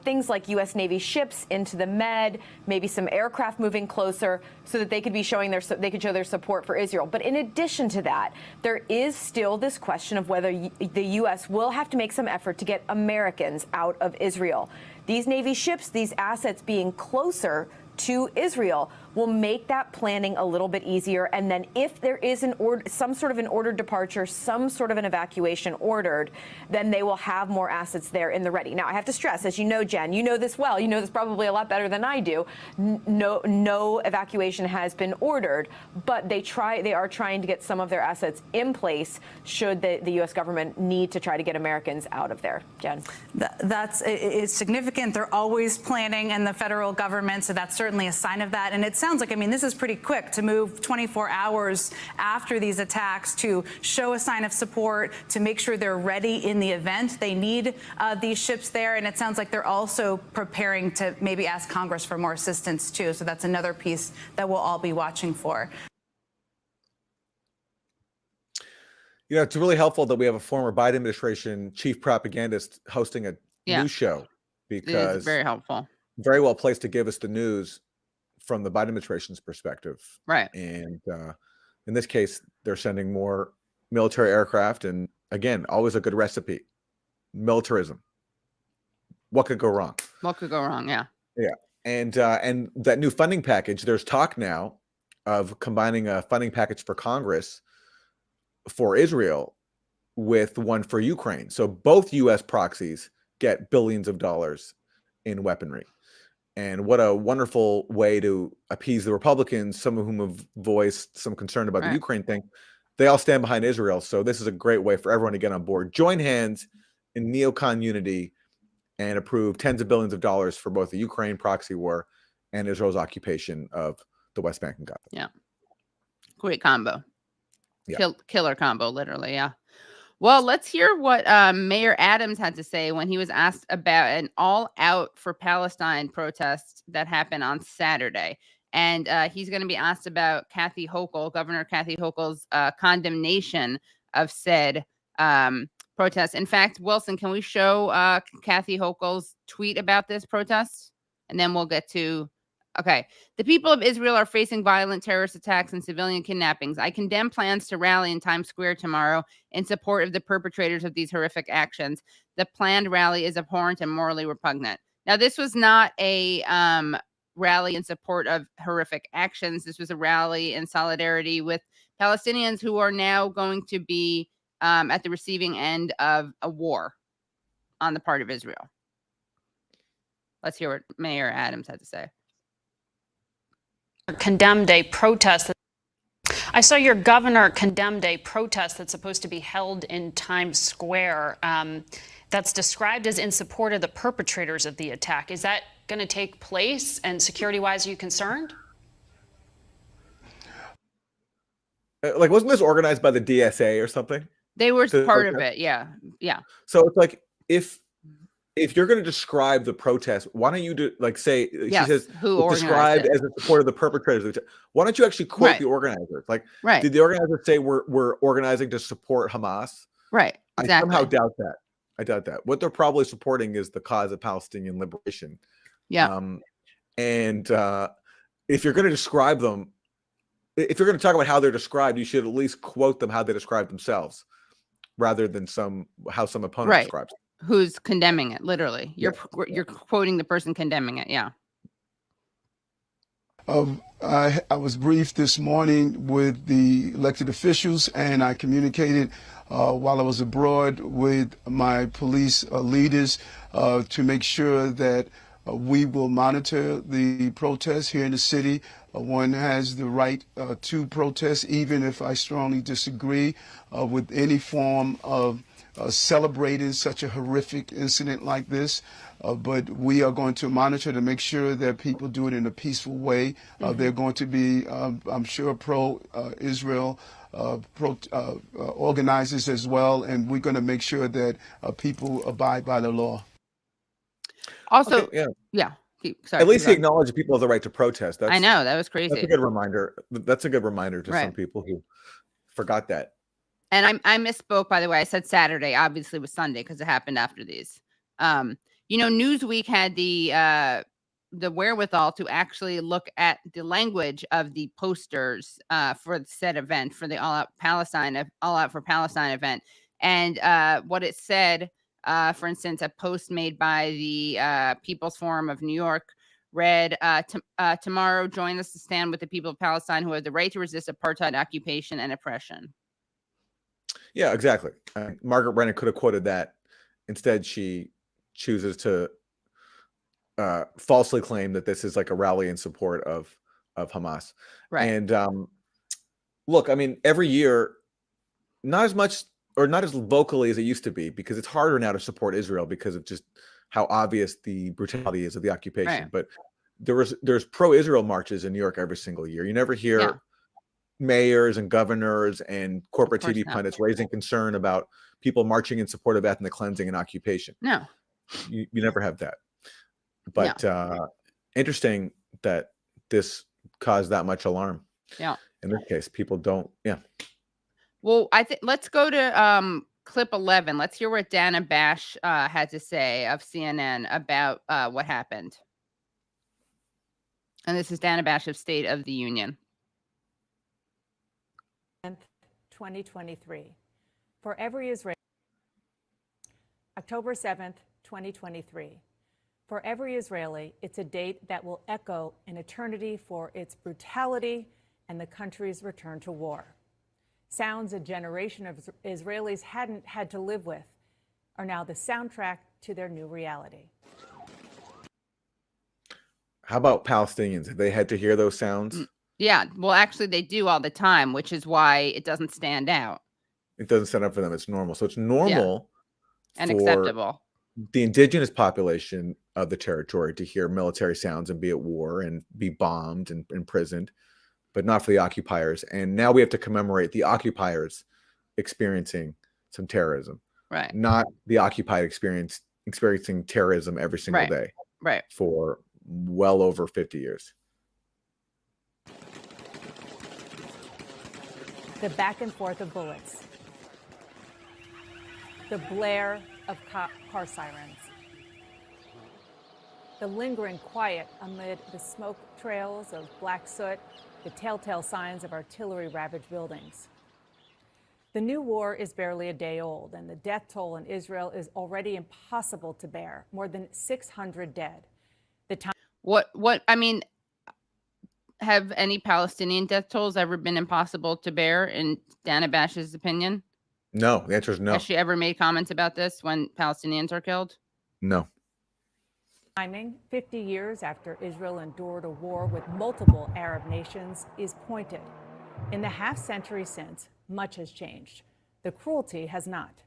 things like U.S. Navy ships into the Med, maybe some aircraft moving closer so that they could be showing they could show their support for Israel. But in addition to that, there is still this question of whether the U.S. will have to make some effort to get Americans out of Israel. These Navy ships, these assets being closer to Israel will make that planning a little bit easier. And then if there is some sort of an ordered departure, some sort of an evacuation ordered, then they will have more assets there in the ready. Now, I have to stress, as you know, Jen, you know this well, you know this probably a lot better than I do. No evacuation has been ordered, but they are trying to get some of their assets in place should the U.S. government need to try to get Americans out of there. Jen. It's significant. They're always planning in the federal government, so that's certainly a sign of that. And it sounds like, I mean, this is pretty quick to move 24 hours after these attacks to show a sign of support, to make sure they're ready in the event they need these ships there. And it sounds like they're also preparing to maybe ask Congress for more assistance, too. So that's another piece that we'll all be watching for. You know, it's really helpful that we have a former Biden administration chief propagandist hosting a news show, because it is very helpful. Very well placed to give us the news from the Biden administration's perspective. Right. And in this case, they're sending more military aircraft. And again, always a good recipe. Militarism. What could go wrong? What could go wrong? Yeah. Yeah. And that new funding package, there's talk now of combining a funding package for Congress for Israel with one for Ukraine. So both U.S. proxies get billions of dollars in weaponry. And what a wonderful way to appease the Republicans, some of whom have voiced some concern about the Ukraine thing. They all stand behind Israel. So this is a great way for everyone to get on board, join hands in neocon unity, and approve tens of billions of dollars for both the Ukraine proxy war and Israel's occupation of the West Bank and Gaza. Yeah. Great combo. Yeah. Killer combo, literally. Yeah. Well, let's hear what Mayor Adams had to say when he was asked about an all-out for Palestine protest that happened on Saturday. And he's going to be asked about Kathy Hochul, Governor Kathy Hochul's condemnation of said protest. In fact, Wilson, can we show Kathy Hochul's tweet about this protest? And then we'll get to... Okay. The people of Israel are facing violent terrorist attacks and civilian kidnappings. I condemn plans to rally in Times Square tomorrow in support of the perpetrators of these horrific actions. The planned rally is abhorrent and morally repugnant. Now, this was not a rally in support of horrific actions. This was a rally in solidarity with Palestinians who are now going to be at the receiving end of a war on the part of Israel. Let's hear what Mayor Adams had to say. Condemned a protest. I saw your governor condemned a protest that's supposed to be held in Times Square that's described as in support of the perpetrators of the attack. Is that going to take place? And security-wise, are you concerned? Like, wasn't this organized by the DSA or something? They were part of it. Yeah. Yeah. So it's like, if you're going to describe the protest, why don't you say, yes, she says, who described it? as in support of the perpetrators. Why don't you actually quote the organizers? Like, did the organizers say we're organizing to support Hamas? Right. Exactly. I somehow doubt that. I doubt that. What they're probably supporting is the cause of Palestinian liberation. Yeah. And if you're going to describe them, if you're going to talk about how they're described, you should at least quote them how they describe themselves, rather than how some opponent describes them. Who's condemning it, literally. You're quoting the person condemning it, yeah. I was briefed this morning with the elected officials, and I communicated while I was abroad with my police leaders to make sure that we will monitor the protests here in the city. One has the right to protest, even if I strongly disagree with any form of celebrating such a horrific incident like this. But we are going to monitor to make sure that people do it in a peaceful way. They're going to be, I'm sure, pro-Israel organizers as well, and we're going to make sure that people abide by the law. Also, Okay, yeah. Sorry, At least he keep going. acknowledged people have the right to protest. I know, that was crazy. That's a good reminder. That's a good reminder to some Right. people who forgot that. And I misspoke, by the way. I said Saturday. Obviously, it was Sunday because it happened after these. Newsweek had the wherewithal to actually look at the language of the posters for the said event, for the All Out for Palestine event, and what it said. For instance, a post made by the People's Forum of New York read, tomorrow, join us to stand with the people of Palestine who have the right to resist apartheid, occupation, and oppression. Yeah, exactly. Margaret Brennan could have quoted that. Instead, she chooses to falsely claim that this is like a rally in support of Hamas. Right. And look, I mean, every year, not as much or not as vocally as it used to be, because it's harder now to support Israel because of just how obvious the brutality is of the occupation. Right. But there's pro-Israel marches in New York every single year. You never hear mayors and governors and corporate TV pundits raising concern about people marching in support of ethnic cleansing and occupation. No. You never have that. But interesting that this caused that much alarm. Yeah. In this case, people don't. Yeah. Well, I think let's go to clip 11. Let's hear what Dana Bash had to say of CNN about what happened. And this is Dana Bash of State of the Union. 2023. For every Israeli, October 7th, 2023. For every Israeli, it's a date that will echo an eternity for its brutality and the country's return to war. Sounds a generation of Israelis hadn't had to live with are now the soundtrack to their new reality. How about Palestinians? Have they had to hear those sounds? Yeah, well, actually, they do all the time, which is why it doesn't stand out. It doesn't stand up for them. It's normal. So it's normal and for acceptable. The indigenous population of the territory to hear military sounds and be at war and be bombed and imprisoned, but not for the occupiers. And now we have to commemorate the occupiers experiencing some terrorism, right? Not the occupied experiencing terrorism every single day, right? For well over 50 years. The back and forth of bullets. The blare of car sirens. The lingering quiet amid the smoke trails of black soot, the telltale signs of artillery-ravaged buildings. The new war is barely a day old, and the death toll in Israel is already impossible to bear. More than 600 dead. I mean, have any Palestinian death tolls ever been impossible to bear, in Dana Bash's opinion? No, the answer is no. Has she ever made comments about this when Palestinians are killed? No. Timing, 50 years after Israel endured a war with multiple Arab nations, is pointed. In the half-century since, much has changed. The cruelty has not.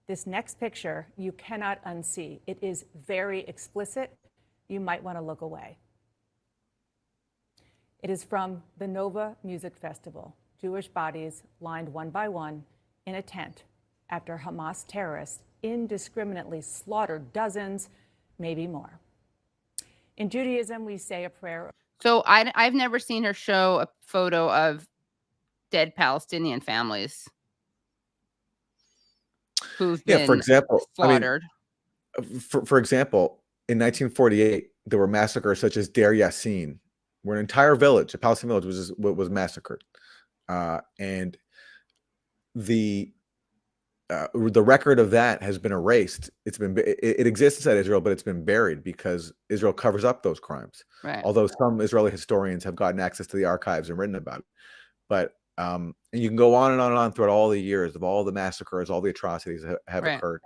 This next picture you cannot unsee. It is very explicit. You might want to look away. It is from the Nova Music Festival. Jewish bodies lined one by one in a tent after Hamas terrorists indiscriminately slaughtered dozens, maybe more. In Judaism, we say a prayer. So I've never seen her show a photo of dead Palestinian families who've been for example, slaughtered. I mean, for example, in 1948, there were massacres such as Deir Yassin, where an entire village, a Palestinian village, was massacred, and the the record of that has been erased. It exists inside Israel, but it's been buried because Israel covers up those crimes. Right. Although some Israeli historians have gotten access to the archives and written about it. But and you can go on and on and on throughout all the years of all the massacres, all the atrocities that have Right. occurred.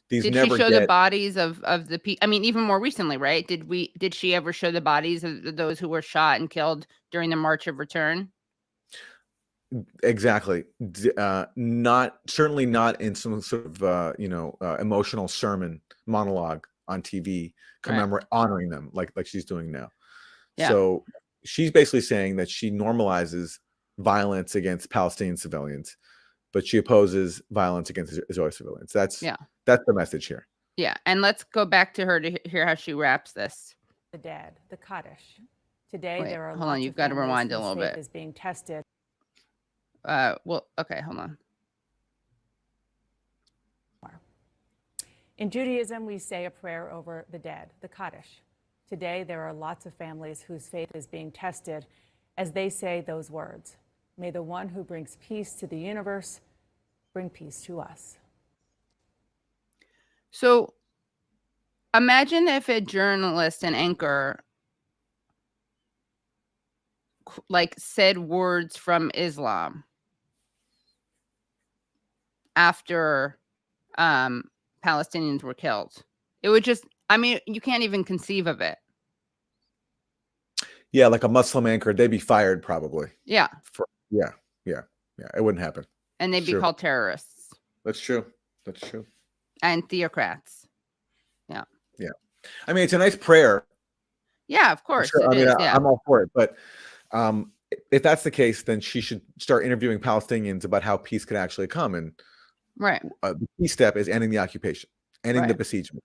These Did never she show get, the bodies of the people? I mean, even more recently, right? Did she ever show the bodies of those who were shot and killed during the March of Return? exactly. Certainly not in some sort of emotional sermon monologue on TV, honoring them like she's doing now. Yeah. So she's basically saying that she normalizes violence against Palestinian civilians, but she opposes violence against Israeli civilians. That's the message here. Yeah, and let's go back to her to hear how she wraps this. The dead, the Kaddish. Today Wait, there are hold lots on, of you've got to families rewind a whose little faith bit. is being tested. Well, okay, hold on. In Judaism, we say a prayer over the dead, the Kaddish. Today, there are lots of families whose faith is being tested as they say those words. May the one who brings peace to the universe bring peace to us. So imagine if a journalist and anchor said words from Islam after Palestinians were killed. It would just, I mean, you can't even conceive of it. Yeah, like a Muslim anchor, they'd be fired probably. Yeah. Yeah. It wouldn't happen. And they'd be called terrorists. That's true. And theocrats. Yeah. I mean, it's a nice prayer. Yeah, of course. Sure. It is. I'm all for it. But if that's the case, then she should start interviewing Palestinians about how peace could actually come. And the key step is ending the occupation, ending the besiegement,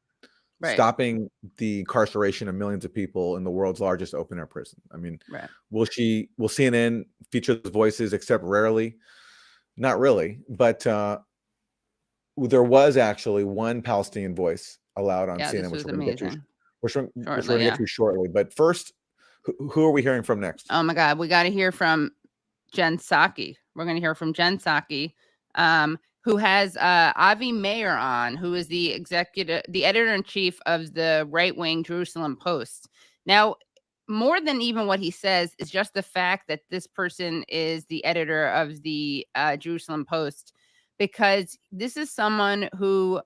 stopping the incarceration of millions of people in the world's largest open-air prison. I mean, will CNN feature those voices except rarely? Not really. But there was actually one Palestinian voice allowed on CNN, which we're going to get to shortly. But first, who are we hearing from next? Oh my God, we got to hear from Jen Psaki. We're going to hear from Jen Psaki, who has Avi Meir on, who is the editor-in-chief of the right-wing Jerusalem Post. Now, more than even what he says is just the fact that this person is the editor of the Jerusalem Post, because this is someone who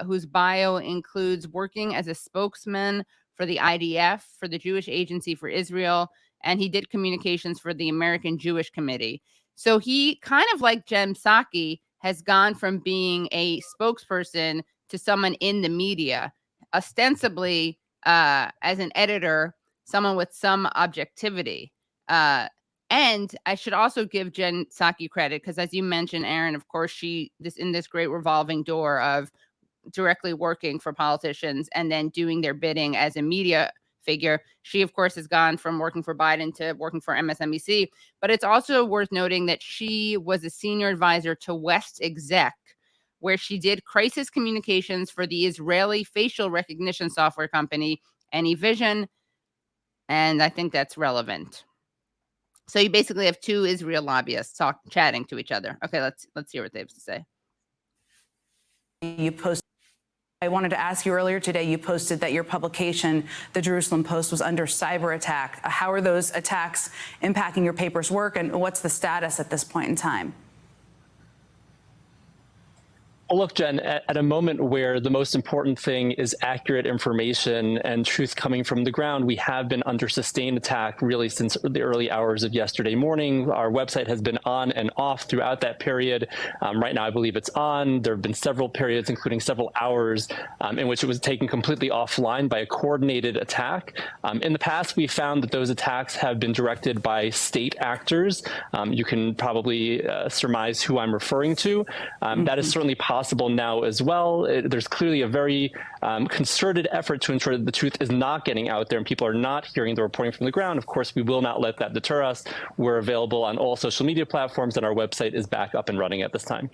whose bio includes working as a spokesman for the IDF, for the Jewish Agency for Israel, and he did communications for the American Jewish Committee. So he kind of, like Jen Psaki, has gone from being a spokesperson to someone in the media, ostensibly as an editor, someone with some objectivity. And I should also give Jen Psaki credit because, as you mentioned, Aaron, of course, in this great revolving door of directly working for politicians and then doing their bidding as a media figure. She, of course, has gone from working for Biden to working for MSNBC. But it's also worth noting that she was a senior advisor to West Exec, where she did crisis communications for the Israeli facial recognition software company, AnyVision. And I think that's relevant. So you basically have two Israel lobbyists chatting to each other. Okay, let's hear what they have to say. I wanted to ask you earlier today, you posted that your publication, The Jerusalem Post, was under cyber attack. How are those attacks impacting your paper's work, and what's the status at this point in time? Well, look, Jen, at a moment where the most important thing is accurate information and truth coming from the ground, we have been under sustained attack really since the early hours of yesterday morning. Our website has been on and off throughout that period. Right now, I believe it's on. There have been several periods, including several hours, in which it was taken completely offline by a coordinated attack. In the past, we found that those attacks have been directed by state actors. You can probably surmise who I'm referring to. That is certainly possible now as well. There's clearly a very concerted effort to ensure that the truth is not getting out there and people are not hearing the reporting from the ground. Of course, we will not let that deter us. We're available on all social media platforms and our website is back up and running at this time.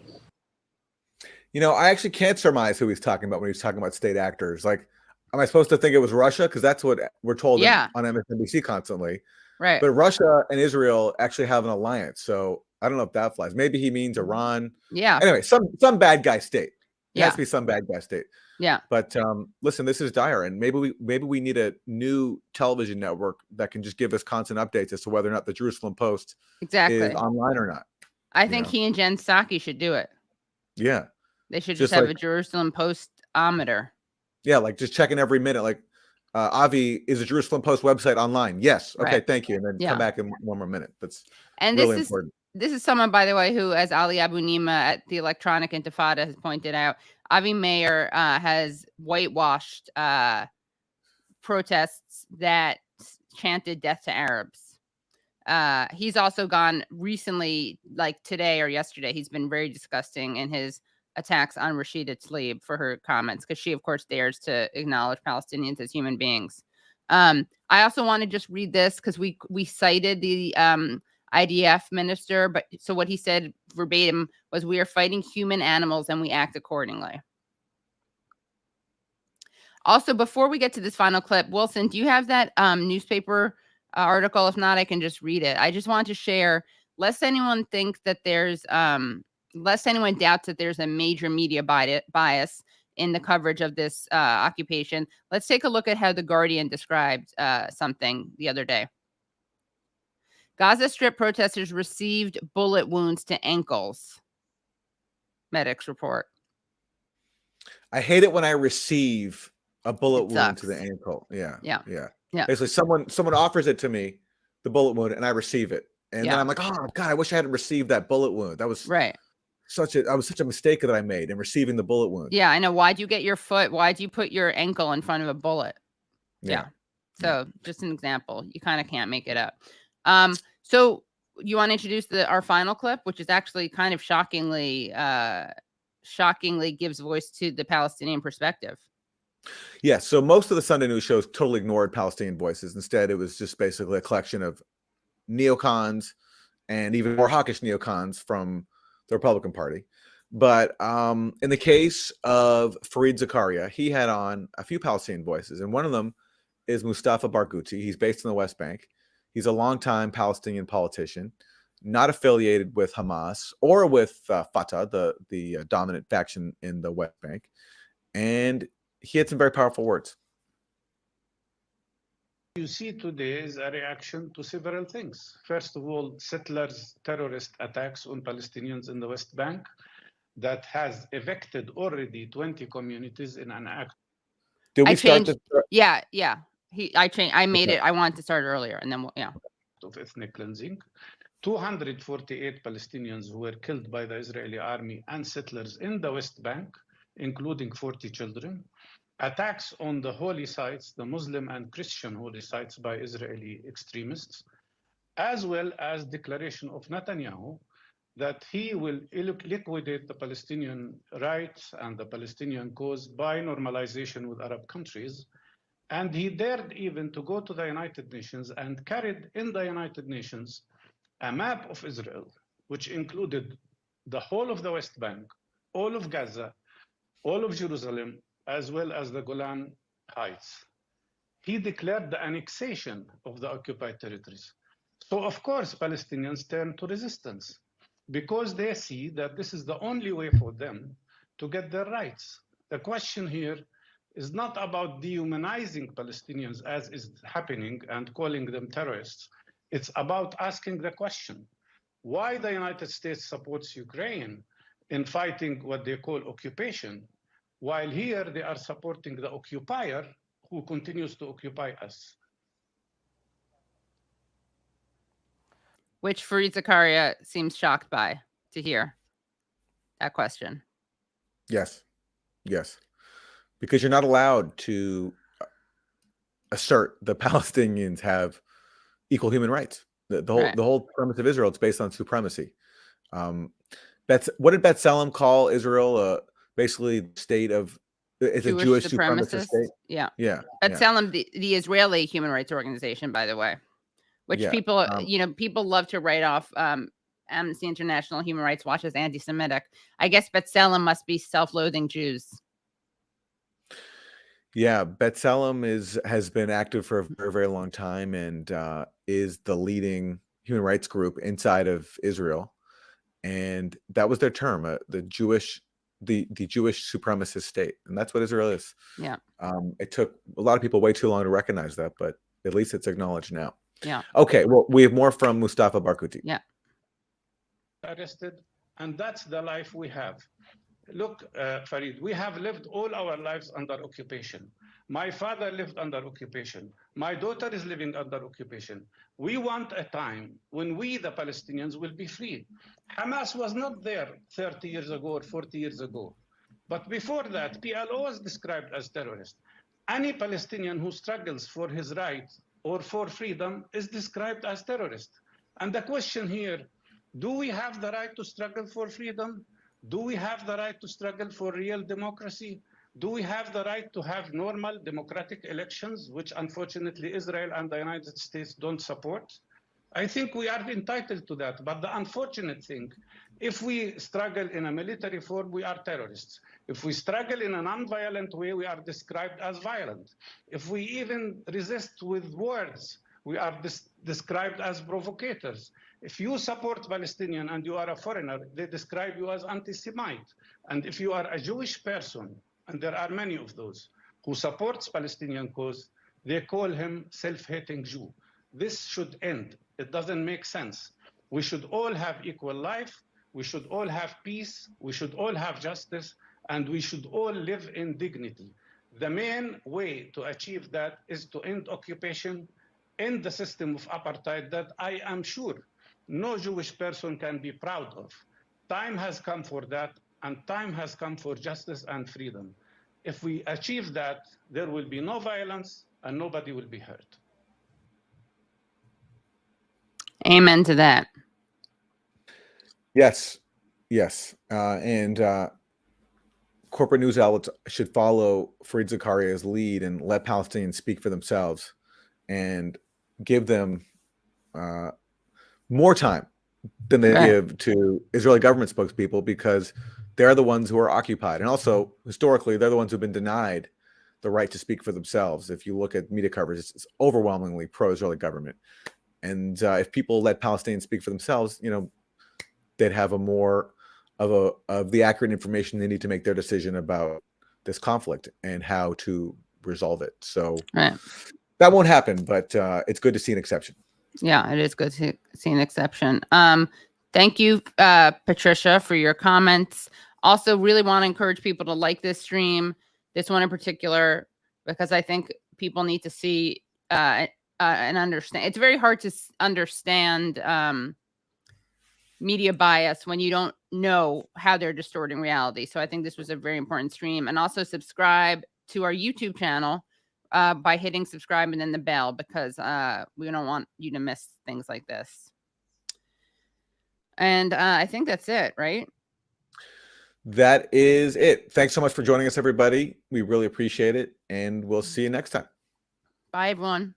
You know, I actually can't surmise who he's talking about when he's talking about state actors. Like, am I supposed to think it was Russia? Because that's what we're told on MSNBC constantly. Right. But Russia and Israel actually have an alliance, so I don't know if that flies. Maybe he means Iran. Yeah. Anyway, some bad guy state. It has Yeah. to be some bad guy state. Yeah. But listen, this is dire, and maybe we need a new television network that can just give us constant updates as to whether or not the Jerusalem Post Exactly. is online or not. I think he and Jen Psaki should do it. Yeah. They should just have a Jerusalem Post-ometer. Yeah, like just checking every minute, like Avi, is a Jerusalem Post website online? Yes. Okay, Right. thank you. And then come back in one more minute. That's really important. This is someone, by the way, who, as Ali Abu Nima at the Electronic Intifada has pointed out, Avi Meir has whitewashed protests that chanted death to Arabs. He's also gone recently, like today or yesterday, he's been very disgusting in his attacks on Rashida Tlaib for her comments, because she, of course, dares to acknowledge Palestinians as human beings. I also want to just read this because we cited the IDF minister, but so what he said verbatim was, "We are fighting human animals and we act accordingly." Also, before we get to this final clip, Wilson, do you have that newspaper article? If not, I can just read it. I just want to share, lest anyone think that there's lest anyone doubts that there's a major media bias in the coverage of this occupation. Let's take a look at how The Guardian described something the other day. Gaza Strip protesters received bullet wounds to ankles. Medics report. I hate it when I receive a bullet wound to the ankle. Yeah. Basically, someone offers it to me, the bullet wound, and I receive it, and then I'm like, oh God, I wish I hadn't received that bullet wound. That was such a mistake that I made in receiving the bullet wound. Yeah, I know. Why'd you get your foot? Why'd you put your ankle in front of a bullet? Yeah. So just an example. You kind of can't make it up. So you want to introduce our final clip, which is actually kind of shockingly gives voice to the Palestinian perspective. Yeah. So most of the Sunday news shows totally ignored Palestinian voices. Instead, it was just basically a collection of neocons and even more hawkish neocons from the Republican Party. But in the case of Fareed Zakaria, he had on a few Palestinian voices, and one of them is Mustafa Barghouti. He's based in the West Bank. He's a longtime Palestinian politician, not affiliated with Hamas or with Fatah, the dominant faction in the West Bank. And he had some very powerful words. You see today is a reaction to several things. First of all, settlers' terrorist attacks on Palestinians in the West Bank that has evicted already 20 communities in an act. Did we start this? Yeah. I made it. I wanted to start earlier, and then of ethnic cleansing. 248 Palestinians who were killed by the Israeli army and settlers in the West Bank, including 40 children. Attacks on the holy sites, the Muslim and Christian holy sites, by Israeli extremists, as well as declaration of Netanyahu that he will liquidate the Palestinian rights and the Palestinian cause by normalization with Arab countries. And he dared even to go to the United Nations and carried in the United Nations a map of Israel, which included the whole of the West Bank, all of Gaza, all of Jerusalem, as well as the Golan Heights. He declared the annexation of the occupied territories. So, of course, Palestinians turn to resistance because they see that this is the only way for them to get their rights. The question here is not about dehumanizing Palestinians as is happening and calling them terrorists. It's about asking the question, why the United States supports Ukraine in fighting what they call occupation, while here they are supporting the occupier who continues to occupy us. Which Fareed Zakaria seems shocked to hear that question. Yes. Because you're not allowed to assert the Palestinians have equal human rights. The whole premise of Israel, it's based on supremacy. What did B'Tselem call Israel? Basically, state of it's a Jewish supremacist state. Yeah. B'Tselem, the Israeli human rights organization, by the way, which people love to write off Amnesty International, Human Rights Watch as anti-Semitic. I guess B'Tselem must be self-loathing Jews. Yeah, B'Tselem has been active for a very, very long time and is the leading human rights group inside of Israel. And that was their term, the Jewish supremacist state, and that's what Israel is. Yeah. It took a lot of people way too long to recognize that, but at least it's acknowledged now. Yeah. Okay, well, we have more from Mustafa Barghouti. Yeah. Arrested, and that's the life we have. Look, Farid, we have lived all our lives under occupation. My father lived under occupation. My daughter is living under occupation. We want a time when we, the Palestinians, will be free. Hamas was not there 30 years ago or 40 years ago. But before that, PLO was described as terrorist. Any Palestinian who struggles for his right or for freedom is described as terrorist. And the question here, do we have the right to struggle for freedom? Do we have the right to struggle for real democracy? Do we have the right to have normal democratic elections, which unfortunately Israel and the United States don't support? I think we are entitled to that. But the unfortunate thing, if we struggle in a military form, we are terrorists. If we struggle in a non-violent way, we are described as violent. If we even resist with words, we are described as provocators. If you support Palestinian and you are a foreigner, they describe you as anti-Semite. And if you are a Jewish person, and there are many of those, who supports Palestinian cause, they call him self-hating Jew. This should end. It doesn't make sense. We should all have equal life. We should all have peace. We should all have justice. And we should all live in dignity. The main way to achieve that is to end occupation, end the system of apartheid that I am sure no Jewish person can be proud of. Time has come for that, and time has come for justice and freedom. If we achieve that, there will be no violence and nobody will be hurt. Amen to that. Yes. And corporate news outlets should follow Fareed Zakaria's lead and let Palestinians speak for themselves and give them more time than they give to Israeli government spokespeople, because they're the ones who are occupied. And also, historically, they're the ones who've been denied the right to speak for themselves. If you look at media coverage, it's overwhelmingly pro-Israeli government. And if people let Palestinians speak for themselves, they'd have a more of the accurate information they need to make their decision about this conflict and how to resolve it. So that won't happen, but it's good to see an exception. Yeah, it is good to see an exception. Thank you, Patricia, for your comments. Also, really want to encourage people to like this stream, this one in particular, because I think people need to see and understand. It's very hard to understand media bias when you don't know how they're distorting reality. So I think this was a very important stream. And also subscribe to our YouTube channel by hitting subscribe and then the bell, because we don't want you to miss things like this. And I think that's it, right? That is it. Thanks so much for joining us, everybody. We really appreciate it. And we'll see you next time. Bye, everyone.